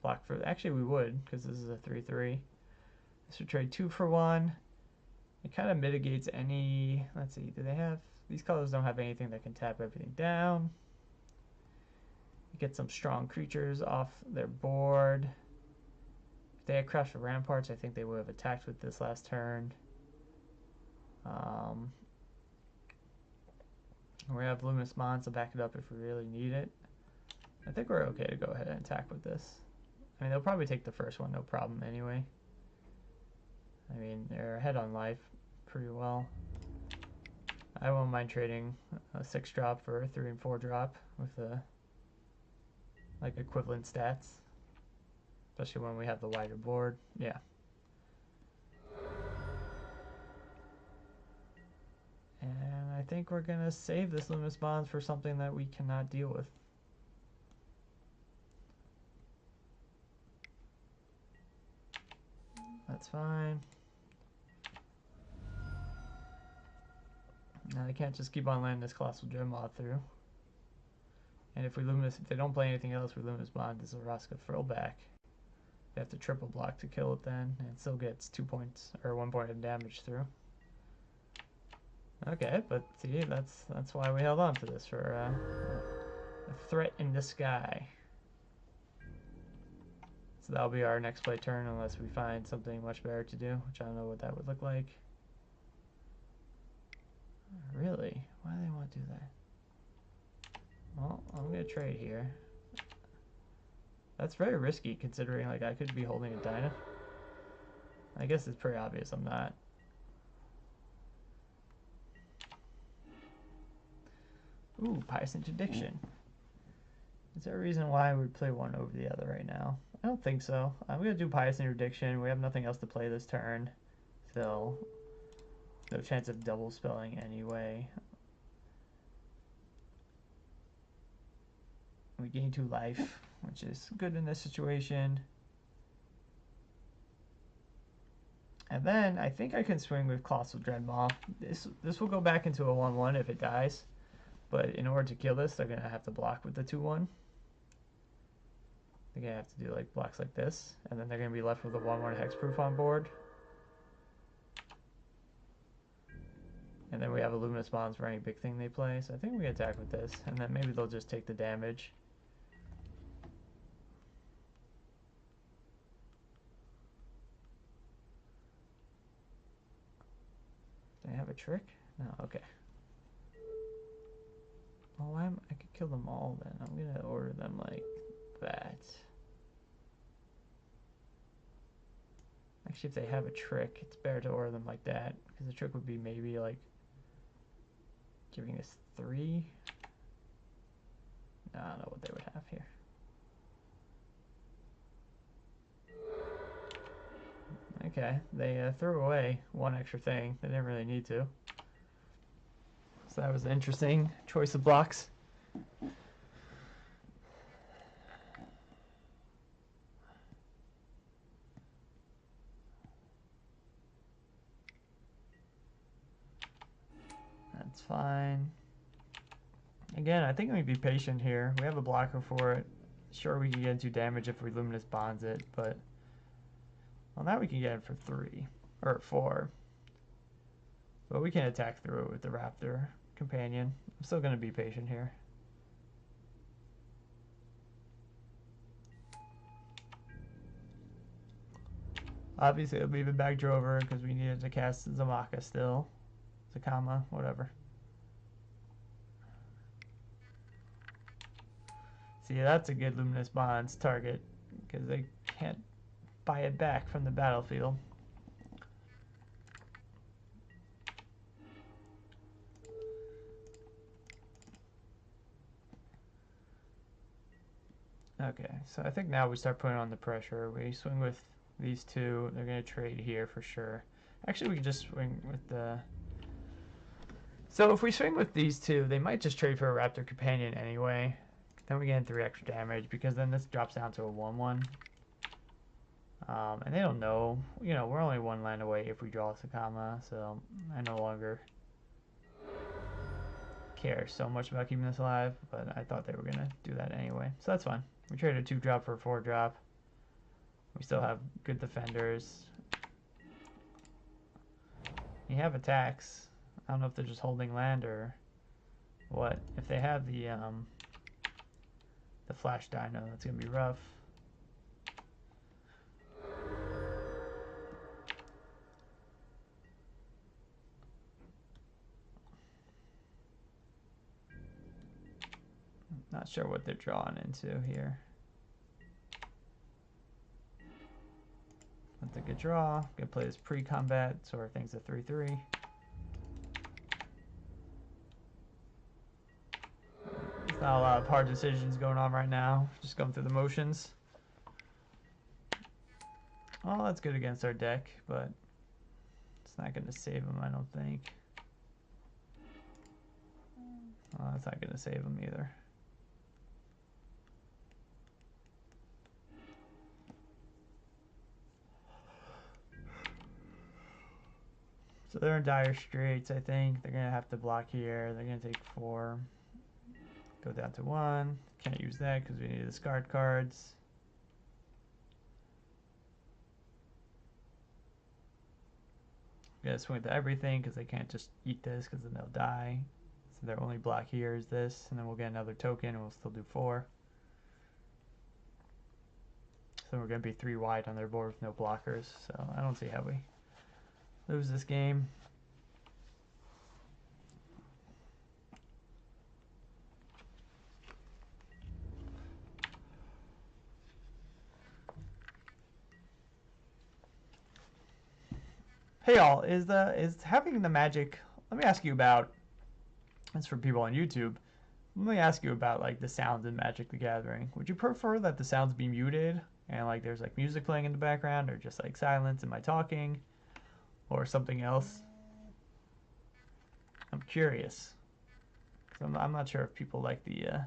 block for... Actually, we would, because this is a 3/3. This would trade 2 for 1. It kind of mitigates any... Let's see, do they have... These colors don't have anything that can tap everything down. You get some strong creatures off their board. If they had Crash for Ramparts, I think they would have attacked with this last turn. We have Luminous Mons to back it up if we really need it. I think we're okay to go ahead and attack with this. I mean, they'll probably take the first one, no problem anyway. I mean, they're ahead on life pretty well. I won't mind trading a 6 drop for a 3 and 4 drop with like equivalent stats. Especially when we have the wider board. Yeah. And I think we're going to save this Luminous Bonds for something that we cannot deal with. That's fine. Now they can't just keep on landing this Colossal Dreadmaw through. And if they don't play anything else, we Luminous Bond this Araska Throwback. They have to triple block to kill it then, and it still gets 2 points or 1 point of damage through. Okay, but see, that's why we held on to this for a threat in the sky. So that'll be our next play turn unless we find something much better to do, which I don't know what that would look like. Really? Why do they want to do that? Well, I'm going to trade here. That's very risky considering like I could be holding a Dyna. I guess it's pretty obvious I'm not. Ooh, Pious Interdiction. Is there a reason why I would play one over the other right now? I don't think so. I'm going to do Pious Interdiction. We have nothing else to play this turn. So, no chance of double spelling anyway. We gain 2 life, which is good in this situation. And then I think I can swing with Colossal Dreadmaw. This will go back into a 1/1 if it dies. But in order to kill this, they're going to have to block with the 2/1. They're going to have to do like blocks like this. And then they're going to be left with a 1/1 hexproof on board. And then we have a Luminous Bonds for any big thing they play. So I think we attack with this. And then maybe they'll just take the damage. Do I have a trick? No, okay. Well, I could kill them all then. I'm going to order them like that. Actually, if they have a trick, it's better to order them like that. Because the trick would be maybe like giving us 3. No, I don't know what they would have here. Okay, they threw away 1 extra thing. They didn't really need to. So that was an interesting choice of blocks. That's fine. Again, I think we be patient here. We have a blocker for it. Sure, we can get into damage if we Luminous Bonds it, but well, now we can get it for 3 or 4. But we can attack through it with the Raptor Companion. I'm still going to be patient here. Obviously, I'll leave it back Drover because we needed to cast Zacama still. Zacama, whatever. See, that's a good Luminous Bonds target because they can't buy it back from the battlefield. Okay, so I think now we start putting on the pressure. We swing with these 2. They're going to trade here for sure. Actually, we can just swing with the... So if we swing with these 2, they might just trade for a Raptor Companion anyway. Then we get 3 extra damage because then this drops down to a 1/1. And they don't know. You know, we're only 1 land away if we draw a Zacama, so I no longer care so much about keeping this alive, but I thought they were going to do that anyway. So that's fine. We traded a 2 drop for a 4 drop. We still have good defenders. You have attacks. I don't know if they're just holding land or what. If they have the Flash Dino, that's going to be rough. Not sure what they're drawing into here. That's a good draw. Gonna play this pre-combat, so our thing's a 3-3. There's not a lot of hard decisions going on right now. Just going through the motions. Well, that's good against our deck, but it's not going to save him, I don't think. Oh, that's not going to save him either. So they're in dire straits, I think. They're going to have to block here. They're going to take 4. Go down to 1. Can't use that because we need to discard cards. Gotta swing to everything because they can't just eat this because then they'll die. So their only block here is this, and then we'll get another token and we'll still do 4. So we're going to be 3 wide on their board with no blockers. So I don't see how we lose this game. Hey y'all, is having the magic, let me ask you about, that's for people on YouTube, let me ask you about like the sounds in Magic the Gathering. Would you prefer that the sounds be muted and like there's like music playing in the background, or just like silence in my talking, or something else? I'm curious. I'm not sure if people like the, did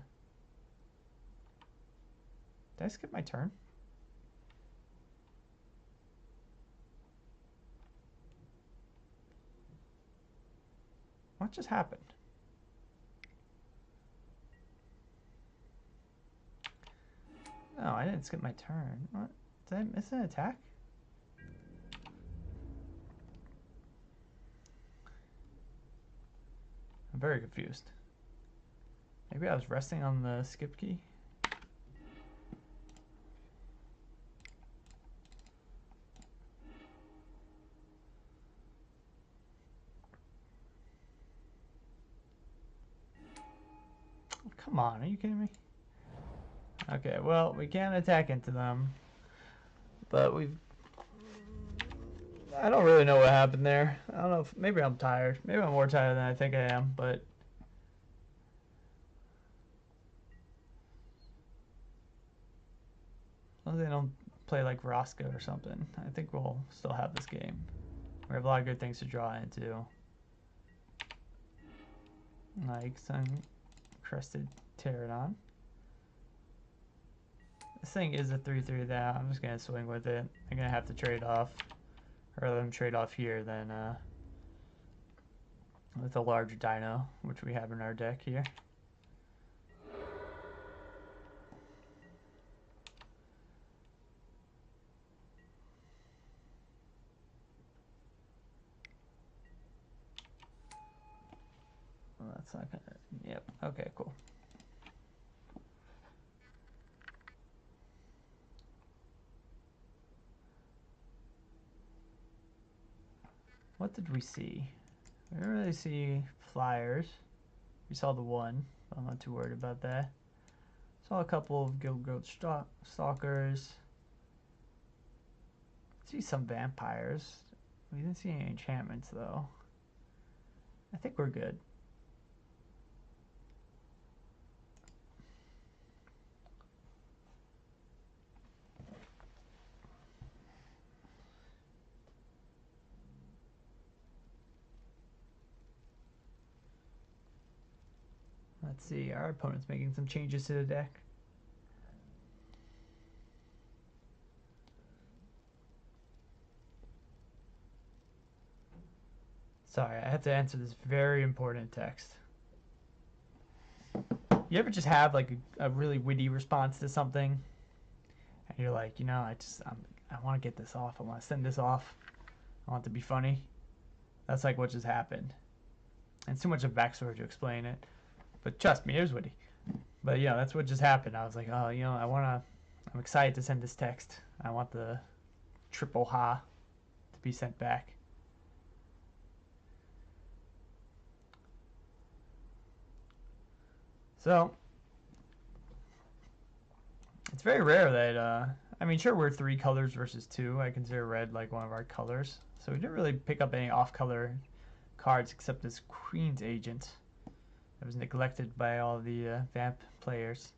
I skip my turn? What just happened? No, I didn't skip my turn. What? Did I miss an attack? I'm very confused. Maybe I was resting on the skip key? Come on, are you kidding me? Okay, well, we can't attack into them, but I don't really know what happened there. I don't know if, maybe I'm tired. Maybe I'm more tired than I think I am, but as long as they don't play like Rosca or something, I think we'll still have this game. We have a lot of good things to draw into, like some Crested Pterodon. This thing is a 3-3 that I'm just going to swing with it. I'm going to have to trade off. Rather than trade off here than with a large dino, which we have in our deck here. Well, that's not going to... Yep. Okay, cool. What did we see? We didn't really see flyers. We saw the one. I'm not too worried about that. Saw a couple of Guild Growth Stalkers. See some vampires. We didn't see any enchantments though. I think we're good. Let's see, our opponent's making some changes to the deck. Sorry, I have to answer this very important text. You ever just have like a really witty response to something, and you're like, you know, I want to get this off. I want to send this off. I want it to be funny. That's like what just happened. And it's too much of backstory to explain it. But trust me, it was witty. But yeah, that's what just happened. I was like, oh, you know, I'm excited to send this text. I want the triple ha to be sent back. So it's very rare that I mean, sure, we're 3 colors versus 2. I consider red like one of our colors. So we didn't really pick up any off-color cards except this Queen's Agent. That was neglected by all the Vamp players.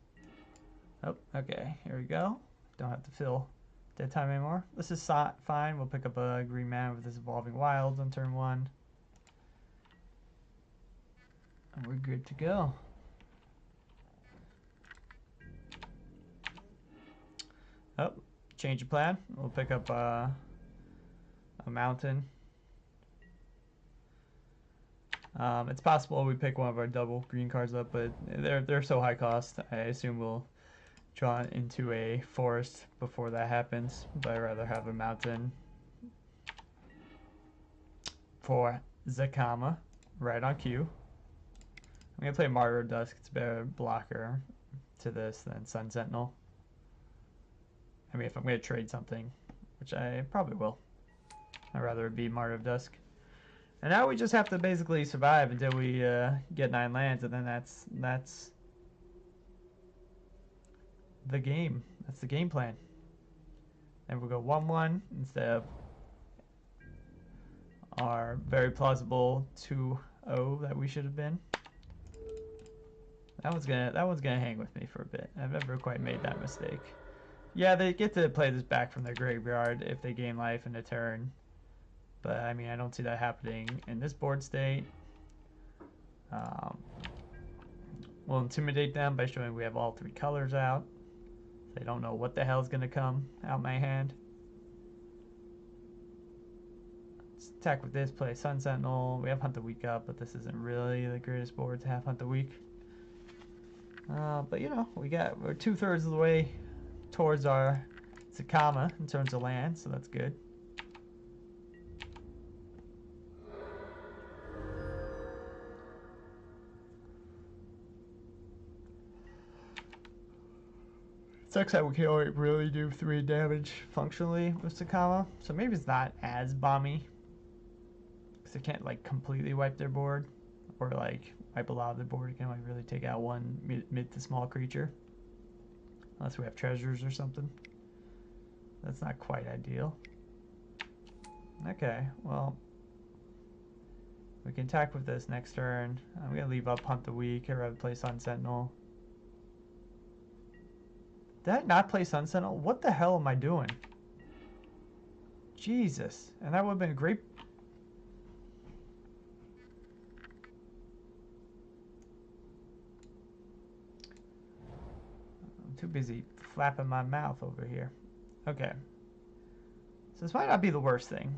Oh, okay, here we go. Don't have to fill dead time anymore. This is fine. We'll pick up a green mana with this Evolving Wilds on turn 1. And we're good to go. Oh, change of plan. We'll pick up a mountain. It's possible we pick one of our double green cards up, but they're so high cost. I assume we'll draw into a forest before that happens, but I'd rather have a mountain for Zacama right on cue. I'm gonna play Martyr of Dusk. It's a better blocker to this than Sun Sentinel. I mean, if I'm gonna trade something, which I probably will, I'd rather it be Martyr of Dusk. And now we just have to basically survive until we get 9 lands, and then that's the game. That's the game plan. And we'll go 1-1 instead of our very plausible 2-0 that we should have been. That one's gonna hang with me for a bit. I've never quite made that mistake. Yeah, they get to play this back from their graveyard if they gain life in a turn. But, I mean, I don't see that happening in this board state. We'll intimidate them by showing we have all 3 colors out. They don't know what the hell is going to come out my hand. Let's attack with this, play Sun Sentinel. We have Hunt the Week up, but this isn't really the greatest board to have Hunt the Week. But, you know, we're 2/3 of the way towards our Zacama in terms of land, so that's good. Sucks that we can only really do 3 damage functionally with Zacama, so maybe it's not as bomby. Because it can't like completely wipe their board, or like wipe a lot of their board. You can only really take out one mid to small creature. Unless we have treasures or something. That's not quite ideal. Okay, well, we can attack with this next turn. I'm going to leave up Hunt the Week. I'd rather play Sun Sentinel. Did I not play Sun Sentinel? What the hell am I doing? Jesus. And that would have been a great... I'm too busy flapping my mouth over here. Okay. So this might not be the worst thing.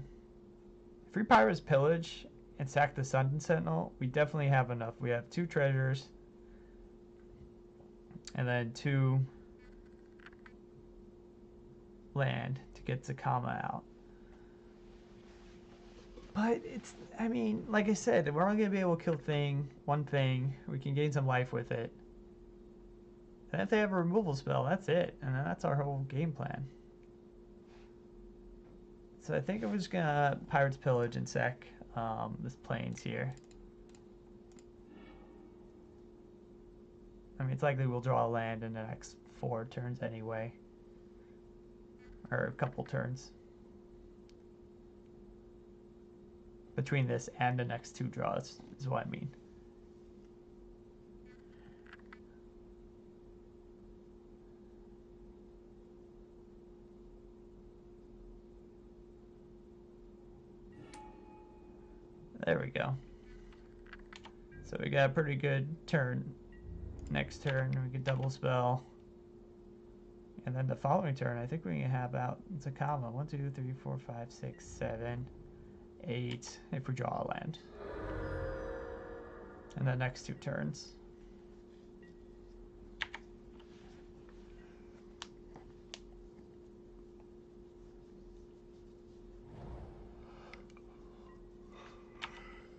Free Pirate's Pillage and sack the Sun Sentinel. We definitely have enough. We have 2 treasures. And then 2... land to get Zacama out. But it's, I mean, like I said, we're only going to be able to kill one thing. We can gain some life with it. And if they have a removal spell, that's it. And that's our whole game plan. So I think I'm just going to Pirate's Pillage and sack this Plains here. I mean, it's likely we'll draw a land in the next 4 turns anyway. Or a couple turns. Between this and the next 2 draws is what I mean. There we go. So we got a pretty good turn. Next turn we can double spell. And then the following turn, I think we can have out Zacama. 1, 2, 3, 4, 5, 6, 7, 8, if we draw a land. And the next 2 turns.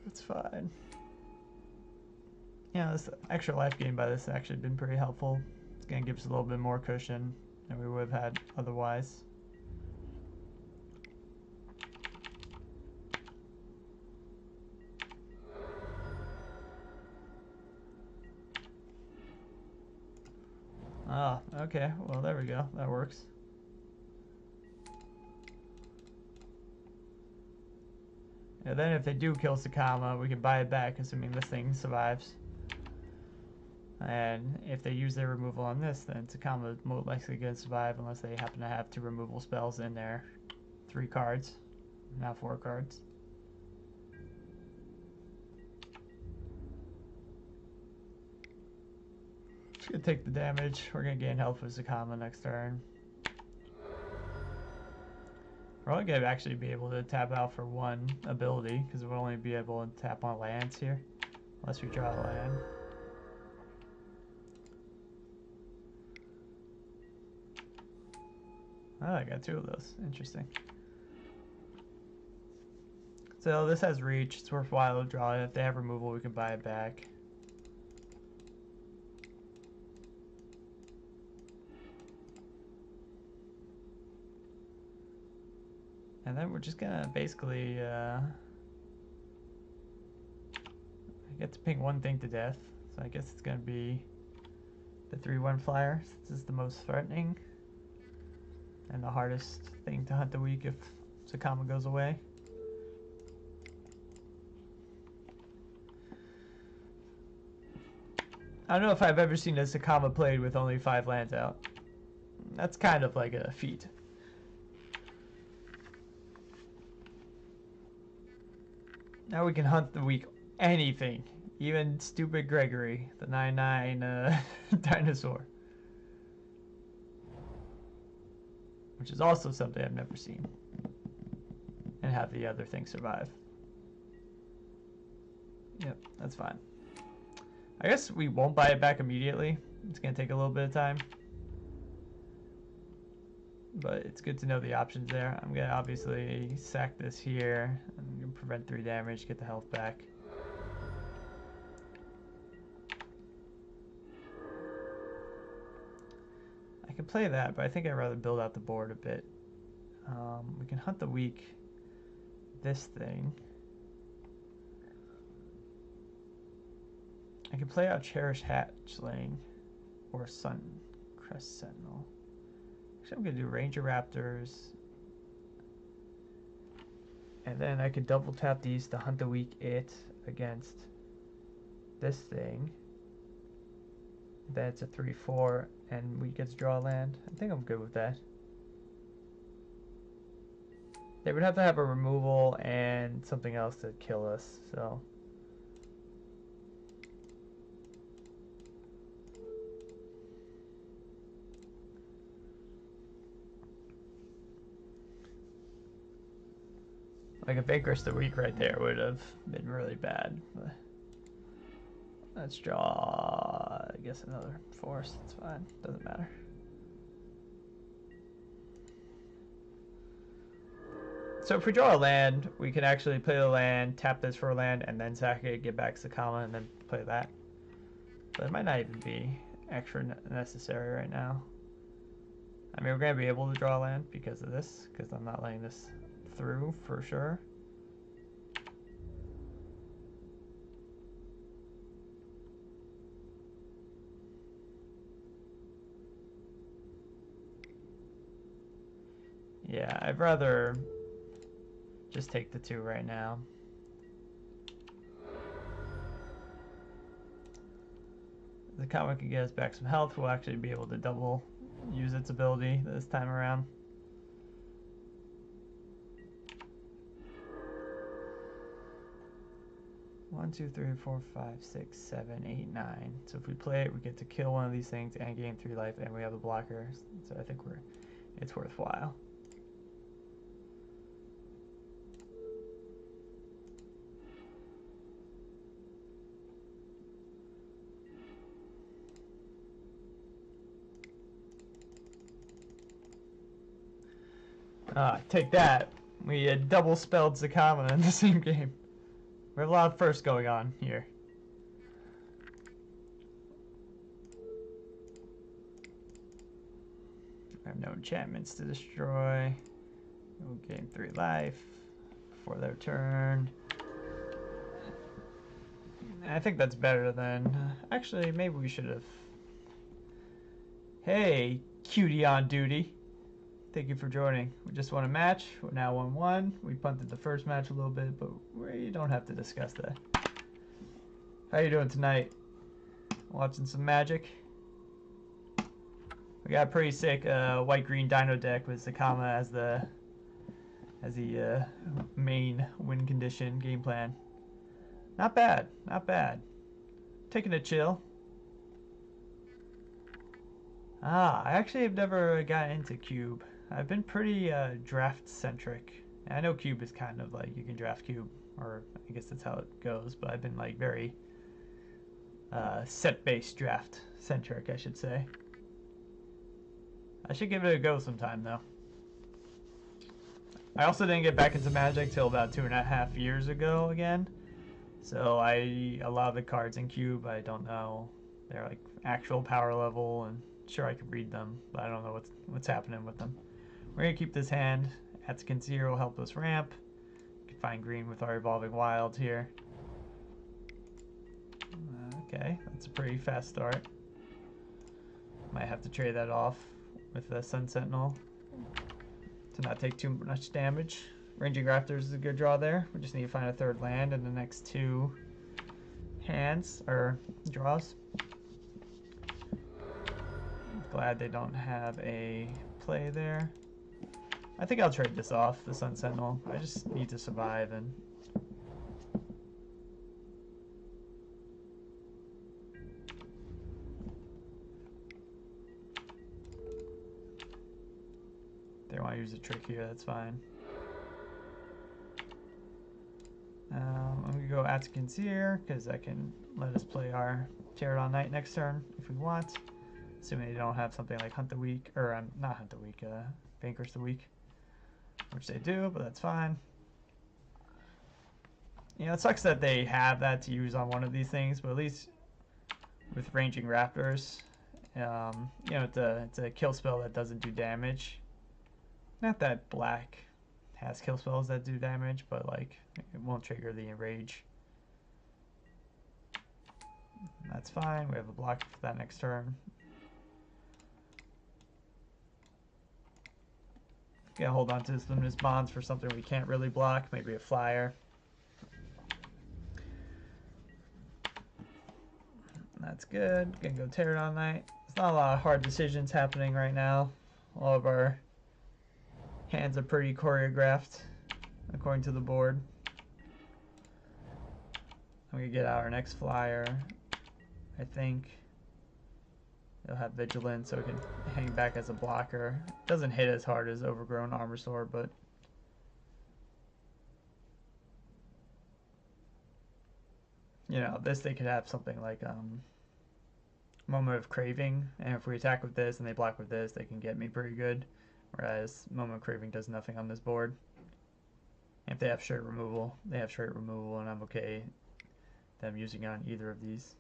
It's fine. Yeah, this extra life gain by this has actually been pretty helpful. It's going to give us a little bit more cushion than we would have had otherwise. Ah, okay. Well, there we go. That works. But then if they do kill Zacama, we can buy it back, assuming this thing survives. And if they use their removal on this, then Zacama is most likely going to survive unless they happen to have 2 removal spells in their 3 cards. Now 4 cards. Just going to take the damage. We're going to gain health with Zacama next turn. We're only going to actually be able to tap out for 1 ability, because we'll only be able to tap on lands here, unless we draw a land. Oh, I got 2 of those. Interesting. So this has reach. It's worthwhile to draw it. If they have removal, we can buy it back. And then we're just gonna basically I get to ping 1 thing to death, so I guess it's gonna be the 3/1 flyer. This is the most threatening and the hardest thing to hunt the week if Zacama goes away. I don't know if I've ever seen a Zacama played with only 5 lands out. That's kind of like a feat. Now we can hunt the week anything, even stupid Gregory, the 9/9 dinosaur. Which is also something I've never seen. And have the other thing survive. Yep, that's fine. I guess we won't buy it back immediately. It's going to take a little bit of time. But it's good to know the options there. I'm going to obviously sack this here. I'm going to prevent 3 damage, get the health back. I can play that, but I think I'd rather build out the board a bit. We can hunt the weak this thing. I can play out Cherish Hatchling or Sun Crest Sentinel. Actually, I'm going to do Ranger Raptors. And then I could double tap these to hunt the weak it against this thing. That's a 3/4, and we get to draw land. I think I'm good with that. They would have to have a removal and something else to kill us, so. Like a Vanquish the Weak right there would have been really bad. But let's draw, I guess, another force. It's fine. Doesn't matter. So if we draw a land, we can actually play the land, tap this for a land, and then sack it, get back Zacama, and then play that. But it might not even be extra necessary right now. I mean, we're going to be able to draw land because of this, because I'm not letting this through for sure. Yeah, I'd rather just take the 2 right now. The comic can get us back some health. We'll actually be able to double use its ability this time around. One, 2, 3, 4, 5, 6, 7, 8, 9. So if we play it, we get to kill one of these things and gain 3 life, and we have a blocker. So I think it's worthwhile. Take that. We had double spelled Zacama in the same game. We have a lot of firsts going on here. I have no enchantments to destroy. We'll gain 3 life before their turn. I think that's better than... actually, maybe we should have... Hey, cutie on duty. Thank you for joining. We just won a match. We're now 1-1. We punted the first match a little bit, but we don't have to discuss that. How you doing tonight? Watching some Magic? We got a pretty sick white-green dino deck with Zacama as the main win condition game plan. Not bad, not bad. Taking a chill. I actually have never got into Cube. I've been pretty draft-centric. I know Cube is kind of like, you can draft Cube, or I guess that's how it goes, but I've been like very set-based draft-centric, I should say. I should give it a go sometime, though. I also didn't get back into Magic till about 2.5 years ago again. So a lot of the cards in Cube, I don't know. They're like actual power level, and sure I could read them, but I don't know what's happening with them. We're gonna keep this hand. Ixalan 0 will help us ramp. We can find green with our Evolving Wilds here. Okay, that's a pretty fast start. Might have to trade that off with the Sun Sentinel to not take too much damage. Ranging Raptors is a good draw there. We just need to find a third land in the next 2 hands, or draws. Glad they don't have a play there. I think I'll trade this off, the Sun Sentinel. I just need to survive, and they want to use a trick here, that's fine. I'm going to go Ixalan here, because that can let us play our Pterodon Knight next turn if we want. Assuming they don't have something like Hunt the Weak, or not Hunt the Weak, Vanquish the Weak. Which they do, but that's fine. You know, it sucks that they have that to use on one of these things, but at least with Ranging Raptors, you know, it's a kill spell that doesn't do damage. Not that black has kill spells that do damage, but like it won't trigger the enrage. That's fine. We have a block for that next turn. Gonna hold on to this Luminous Bonds for something we can't really block, maybe a flyer. That's good. Gonna go Pterodon Knight. There's not a lot of hard decisions happening right now. All of our hands are pretty choreographed according to the board. I'm gonna get out our next flyer. I think it'll have Vigilance, so it can hang back as a blocker. Doesn't hit as hard as Overgrown Armosaur, but you know, this they could have something like Moment of Craving, and if we attack with this and they block with this, they can get me pretty good. Whereas Moment of Craving does nothing on this board. And if they have straight removal, they have straight removal, and I'm okay them using it on either of these.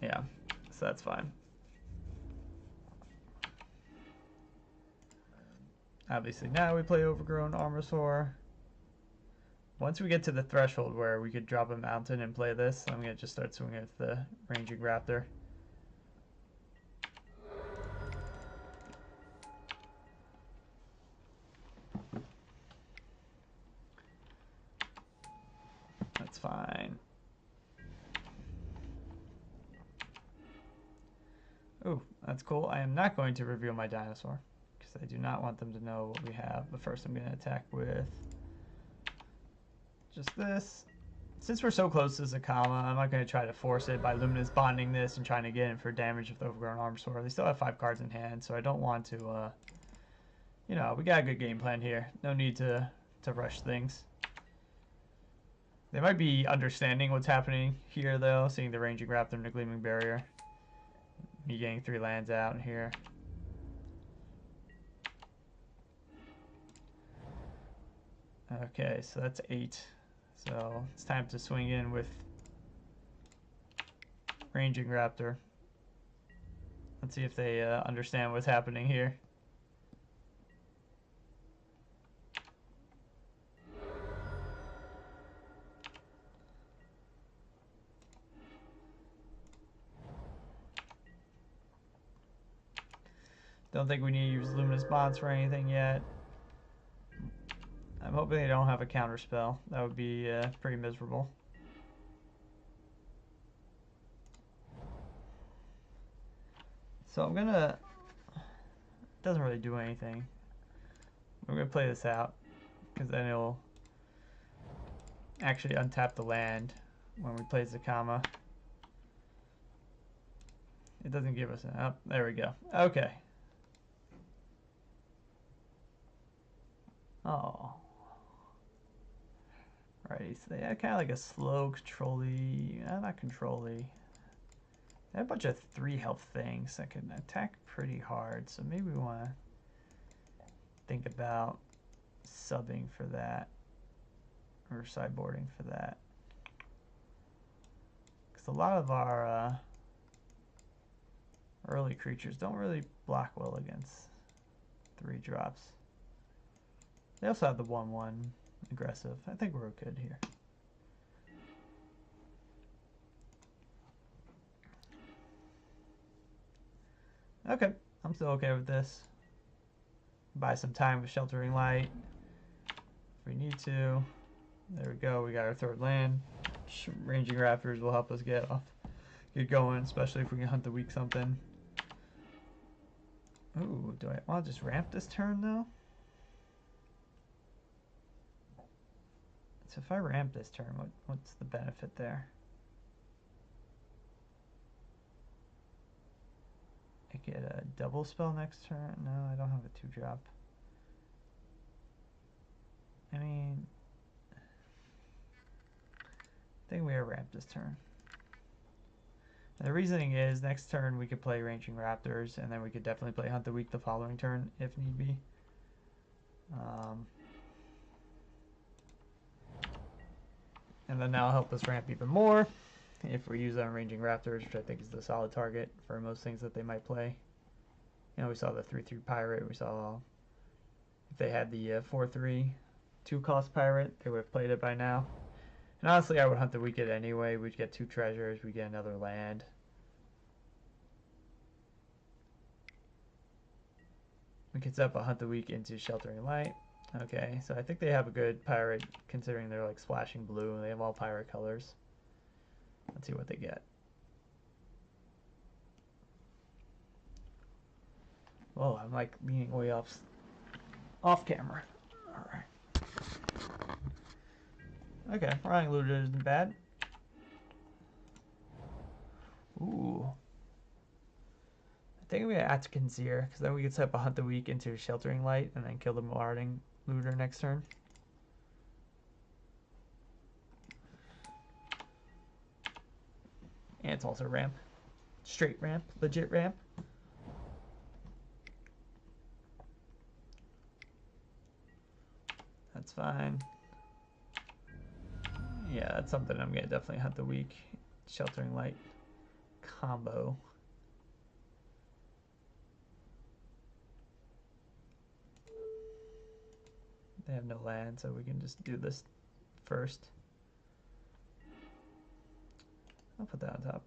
Yeah, so that's fine. Obviously now we play Overgrown Armosaur. Once we get to the threshold where we could drop a mountain and play this, I'm going to just start swinging with the Ranging Raptor. That's fine. Ooh, that's cool. I am not going to reveal my dinosaur because I do not want them to know what we have. But first I'm going to attack with just this. Since we're so close to Zacama, I'm not going to try to force it by Luminous Bonding this and trying to get in for damage with Overgrown Armosaur. They still have 5 cards in hand, so I don't want to, you know, we got a good game plan here. No need to rush things. They might be understanding what's happening here, though, seeing the Ranging Raptor and the Gleaming Barrier. Me getting 3 lands out here. Okay, so that's 8. So it's time to swing in with Ranging Raptor. Let's see if they understand what's happening here. Don't think we need to use Luminous Bonds for anything yet. I'm hoping they don't have a counter spell. That would be pretty miserable. So I'm gonna... It doesn't really do anything. We're gonna play this out, because then it'll actually untap the land when we play Zacama. It doesn't give us an... Oh, there we go. Okay. Oh. Alrighty, so they had kind of like a slow control-y... not control-y. They have a bunch of 3 health things that can attack pretty hard, so maybe we want to think about subbing for that, or sideboarding for that. Because a lot of our early creatures don't really block well against 3 drops. They also have the 1/1 aggressive. I think we're good here. Okay, I'm still okay with this. Buy some time with Sheltering Light if we need to. There we go, we got our 3rd land. Ranging Raptors will help us get going, especially if we can hunt the weak something. Ooh, do I want to just ramp this turn though? So if I ramp this turn, what's the benefit there? I get a double spell next turn? No, I don't have a 2-drop. I mean, I think we are ramp this turn. And the reasoning is next turn we could play Ranging Raptors, and then we could definitely play Hunt the Weak the following turn if need be. And then that'll help us ramp even more if we use our Ranging Raptors, which I think is the solid target for most things that they might play. You know, we saw the 3/3 Pirate. We saw if they had the 4/3 2-cost Pirate, they would have played it by now. And honestly, I would Hunt the Weak it anyway. We'd get 2 treasures. We'd get another land. We could set up a Hunt the Weak into Sheltering Light. Okay, so I think they have a good pirate considering they're like splashing blue and they have all pirate colors. Let's see what they get. Whoa, I'm like leaning way off camera. Alright. Okay, Rotting Looter isn't bad. Ooh. I think we have Atkins here, because then we could set up a Hunt the Weak into Sheltering Light and then kill the Rotting Looter next turn. And it's also ramp. Straight ramp. Legit ramp. That's fine. Yeah, that's something I'm going to definitely Hunt the Weak. Sheltering Light combo. They have no land, so we can just do this first. I'll put that on top.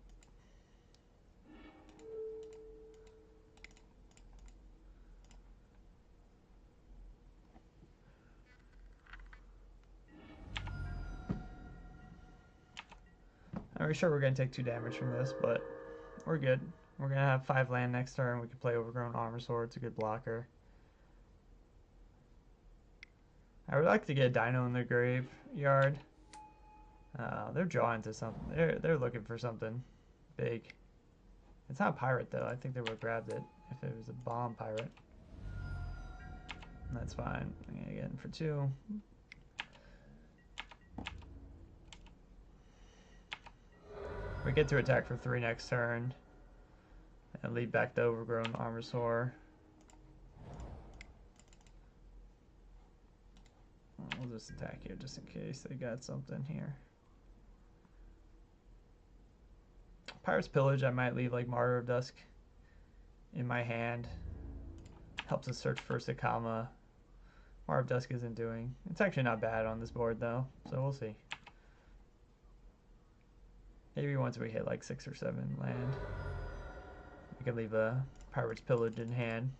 I'm sure we're going to take 2 damage from this, but we're good. We're going to have 5 land next turn. We can play Overgrown Armor Sword. It's a good blocker. I would like to get a Dino in their graveyard. They're drawing to something. They're looking for something big. It's not a pirate though. I think they would have grabbed it if it was a bomb pirate. That's fine. I'm gonna get in for 2. We get to attack for 3 next turn and lead back the Overgrown Armor Sword. We'll just attack here just in case they got something here. Pirate's Pillage, I might leave like Martyr of Dusk in my hand. Helps us search for Zacama. Martyr of Dusk isn't doing. It's actually not bad on this board though, so we'll see. Maybe once we hit like 6 or 7 land, we can leave a Pirate's Pillage in hand.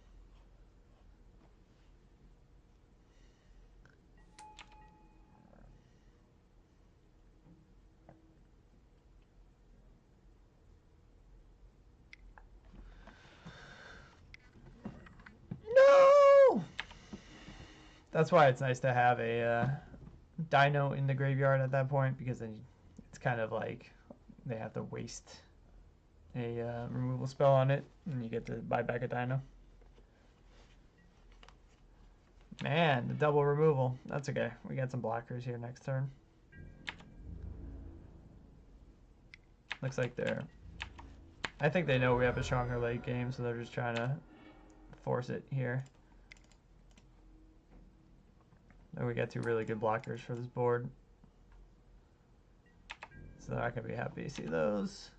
That's why it's nice to have a dino in the graveyard at that point, because then it's kind of like they have to waste a removal spell on it, and you get to buy back a dino. Man, the double removal. That's okay. We got some blockers here next turn. Looks like they're... I think they know we have a stronger late game, so they're just trying to force it here. And we got two really good blockers for this board. So they're not going to be happy to see those.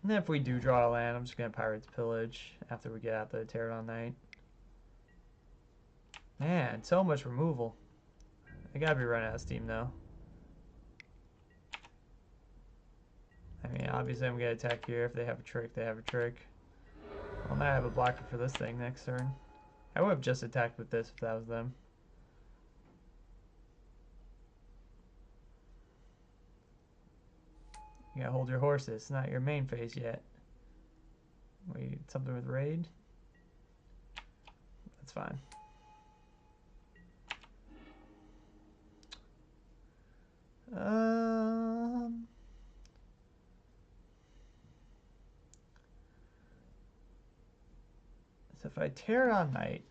And if we do draw a land, I'm just going to Pirate's Pillage after we get out the Pterodon Knight. Man, so much removal. They got to be running out of steam, though. I mean, obviously I'm going to attack here. If they have a trick, they have a trick. Well, now I have a blocker for this thing next turn. I would have just attacked with this if that was them. You gotta hold your horses. It's not your main phase yet. Wait, something with raid? That's fine. So if I Pterodon Knight,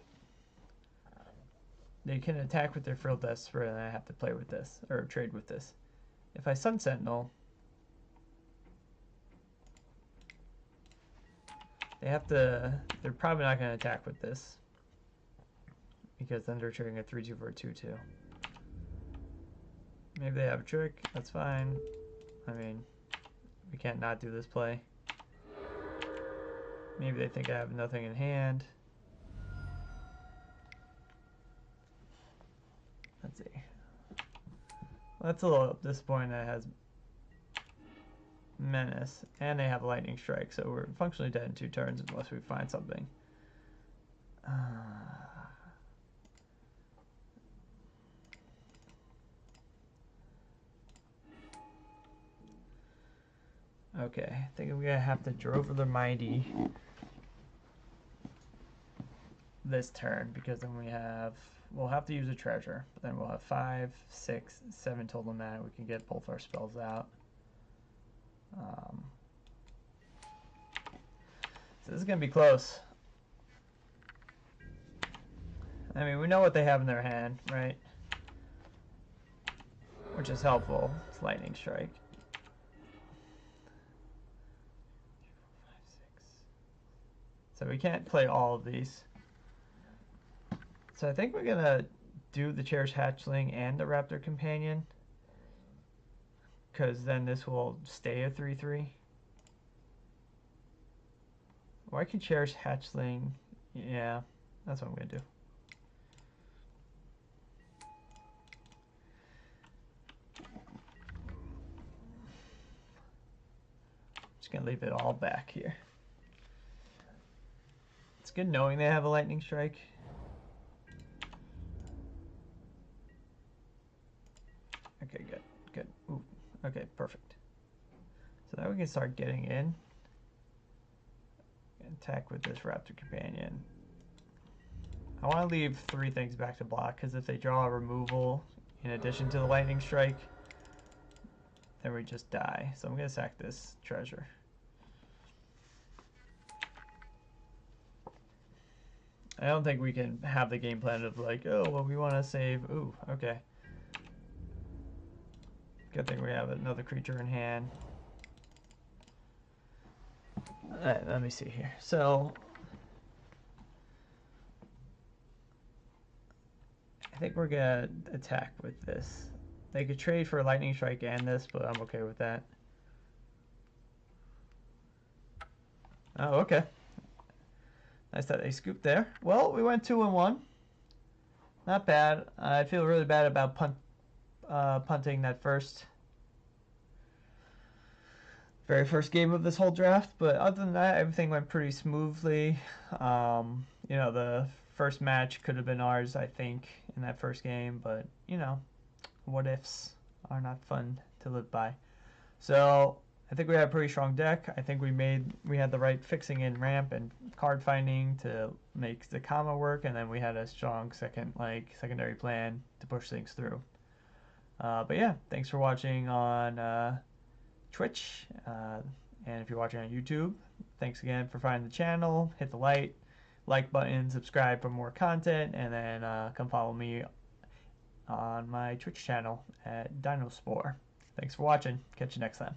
they can attack with their Frilled Esper, and I have to play with this, or trade with this. If I Sun Sentinel, they have to, they're probably not going to attack with this, because then they're triggering a 3-2 for a 2-2. Maybe they have a trick, that's fine. I mean, we can't not do this play. Maybe they think I have nothing in hand. Let's see. Well, that's a little disappointing that it has Menace, and they have Lightning Strike, so we're functionally dead in 2 turns unless we find something. Okay, I think we're gonna have to Drover the Mighty this turn, because then we'll have to use a treasure, but then we'll have 5, 6, 7 total mana. We can get both our spells out. So this is gonna be close. I mean, we know what they have in their hand, right? Which is helpful. It's Lightning Strike. So we can't play all of these. So I think we're gonna do the Cherished Hatchling and the Raptor Companion, because then this will stay a 3-3. Or I can Cherished Hatchling. Yeah, that's what I'm gonna do. Just gonna leave it all back here. It's good knowing they have a Lightning Strike. Okay, good, good. Ooh, okay, perfect. So now we can start getting in. Attack with this Raptor Companion. I want to leave 3 things back to block, because if they draw a removal in addition to the Lightning Strike, then we just die. So I'm going to sack this treasure. I don't think we can have the game plan of like, oh, well, we want to save. Ooh, okay. Good thing we have another creature in hand. Alright, let me see here. So, I think we're going to attack with this. They could trade for a Lightning Strike and this, but I'm okay with that. Oh, okay. Nice that they scooped there. Well, we went 2-1. Not bad. I feel really bad about punting that very first game of this whole draft, but other than that, everything went pretty smoothly. You know, the first match could have been ours, I think, in that first game, but, you know, what ifs are not fun to live by. So, I think we had a pretty strong deck. I think we had the right fixing in ramp and card finding to make Zacama work, and then we had a strong secondary plan to push things through. But yeah, thanks for watching on Twitch, and if you're watching on YouTube, thanks again for finding the channel. Hit the like button, subscribe for more content, and then come follow me on my Twitch channel at Dinospore. Thanks for watching. Catch you next time.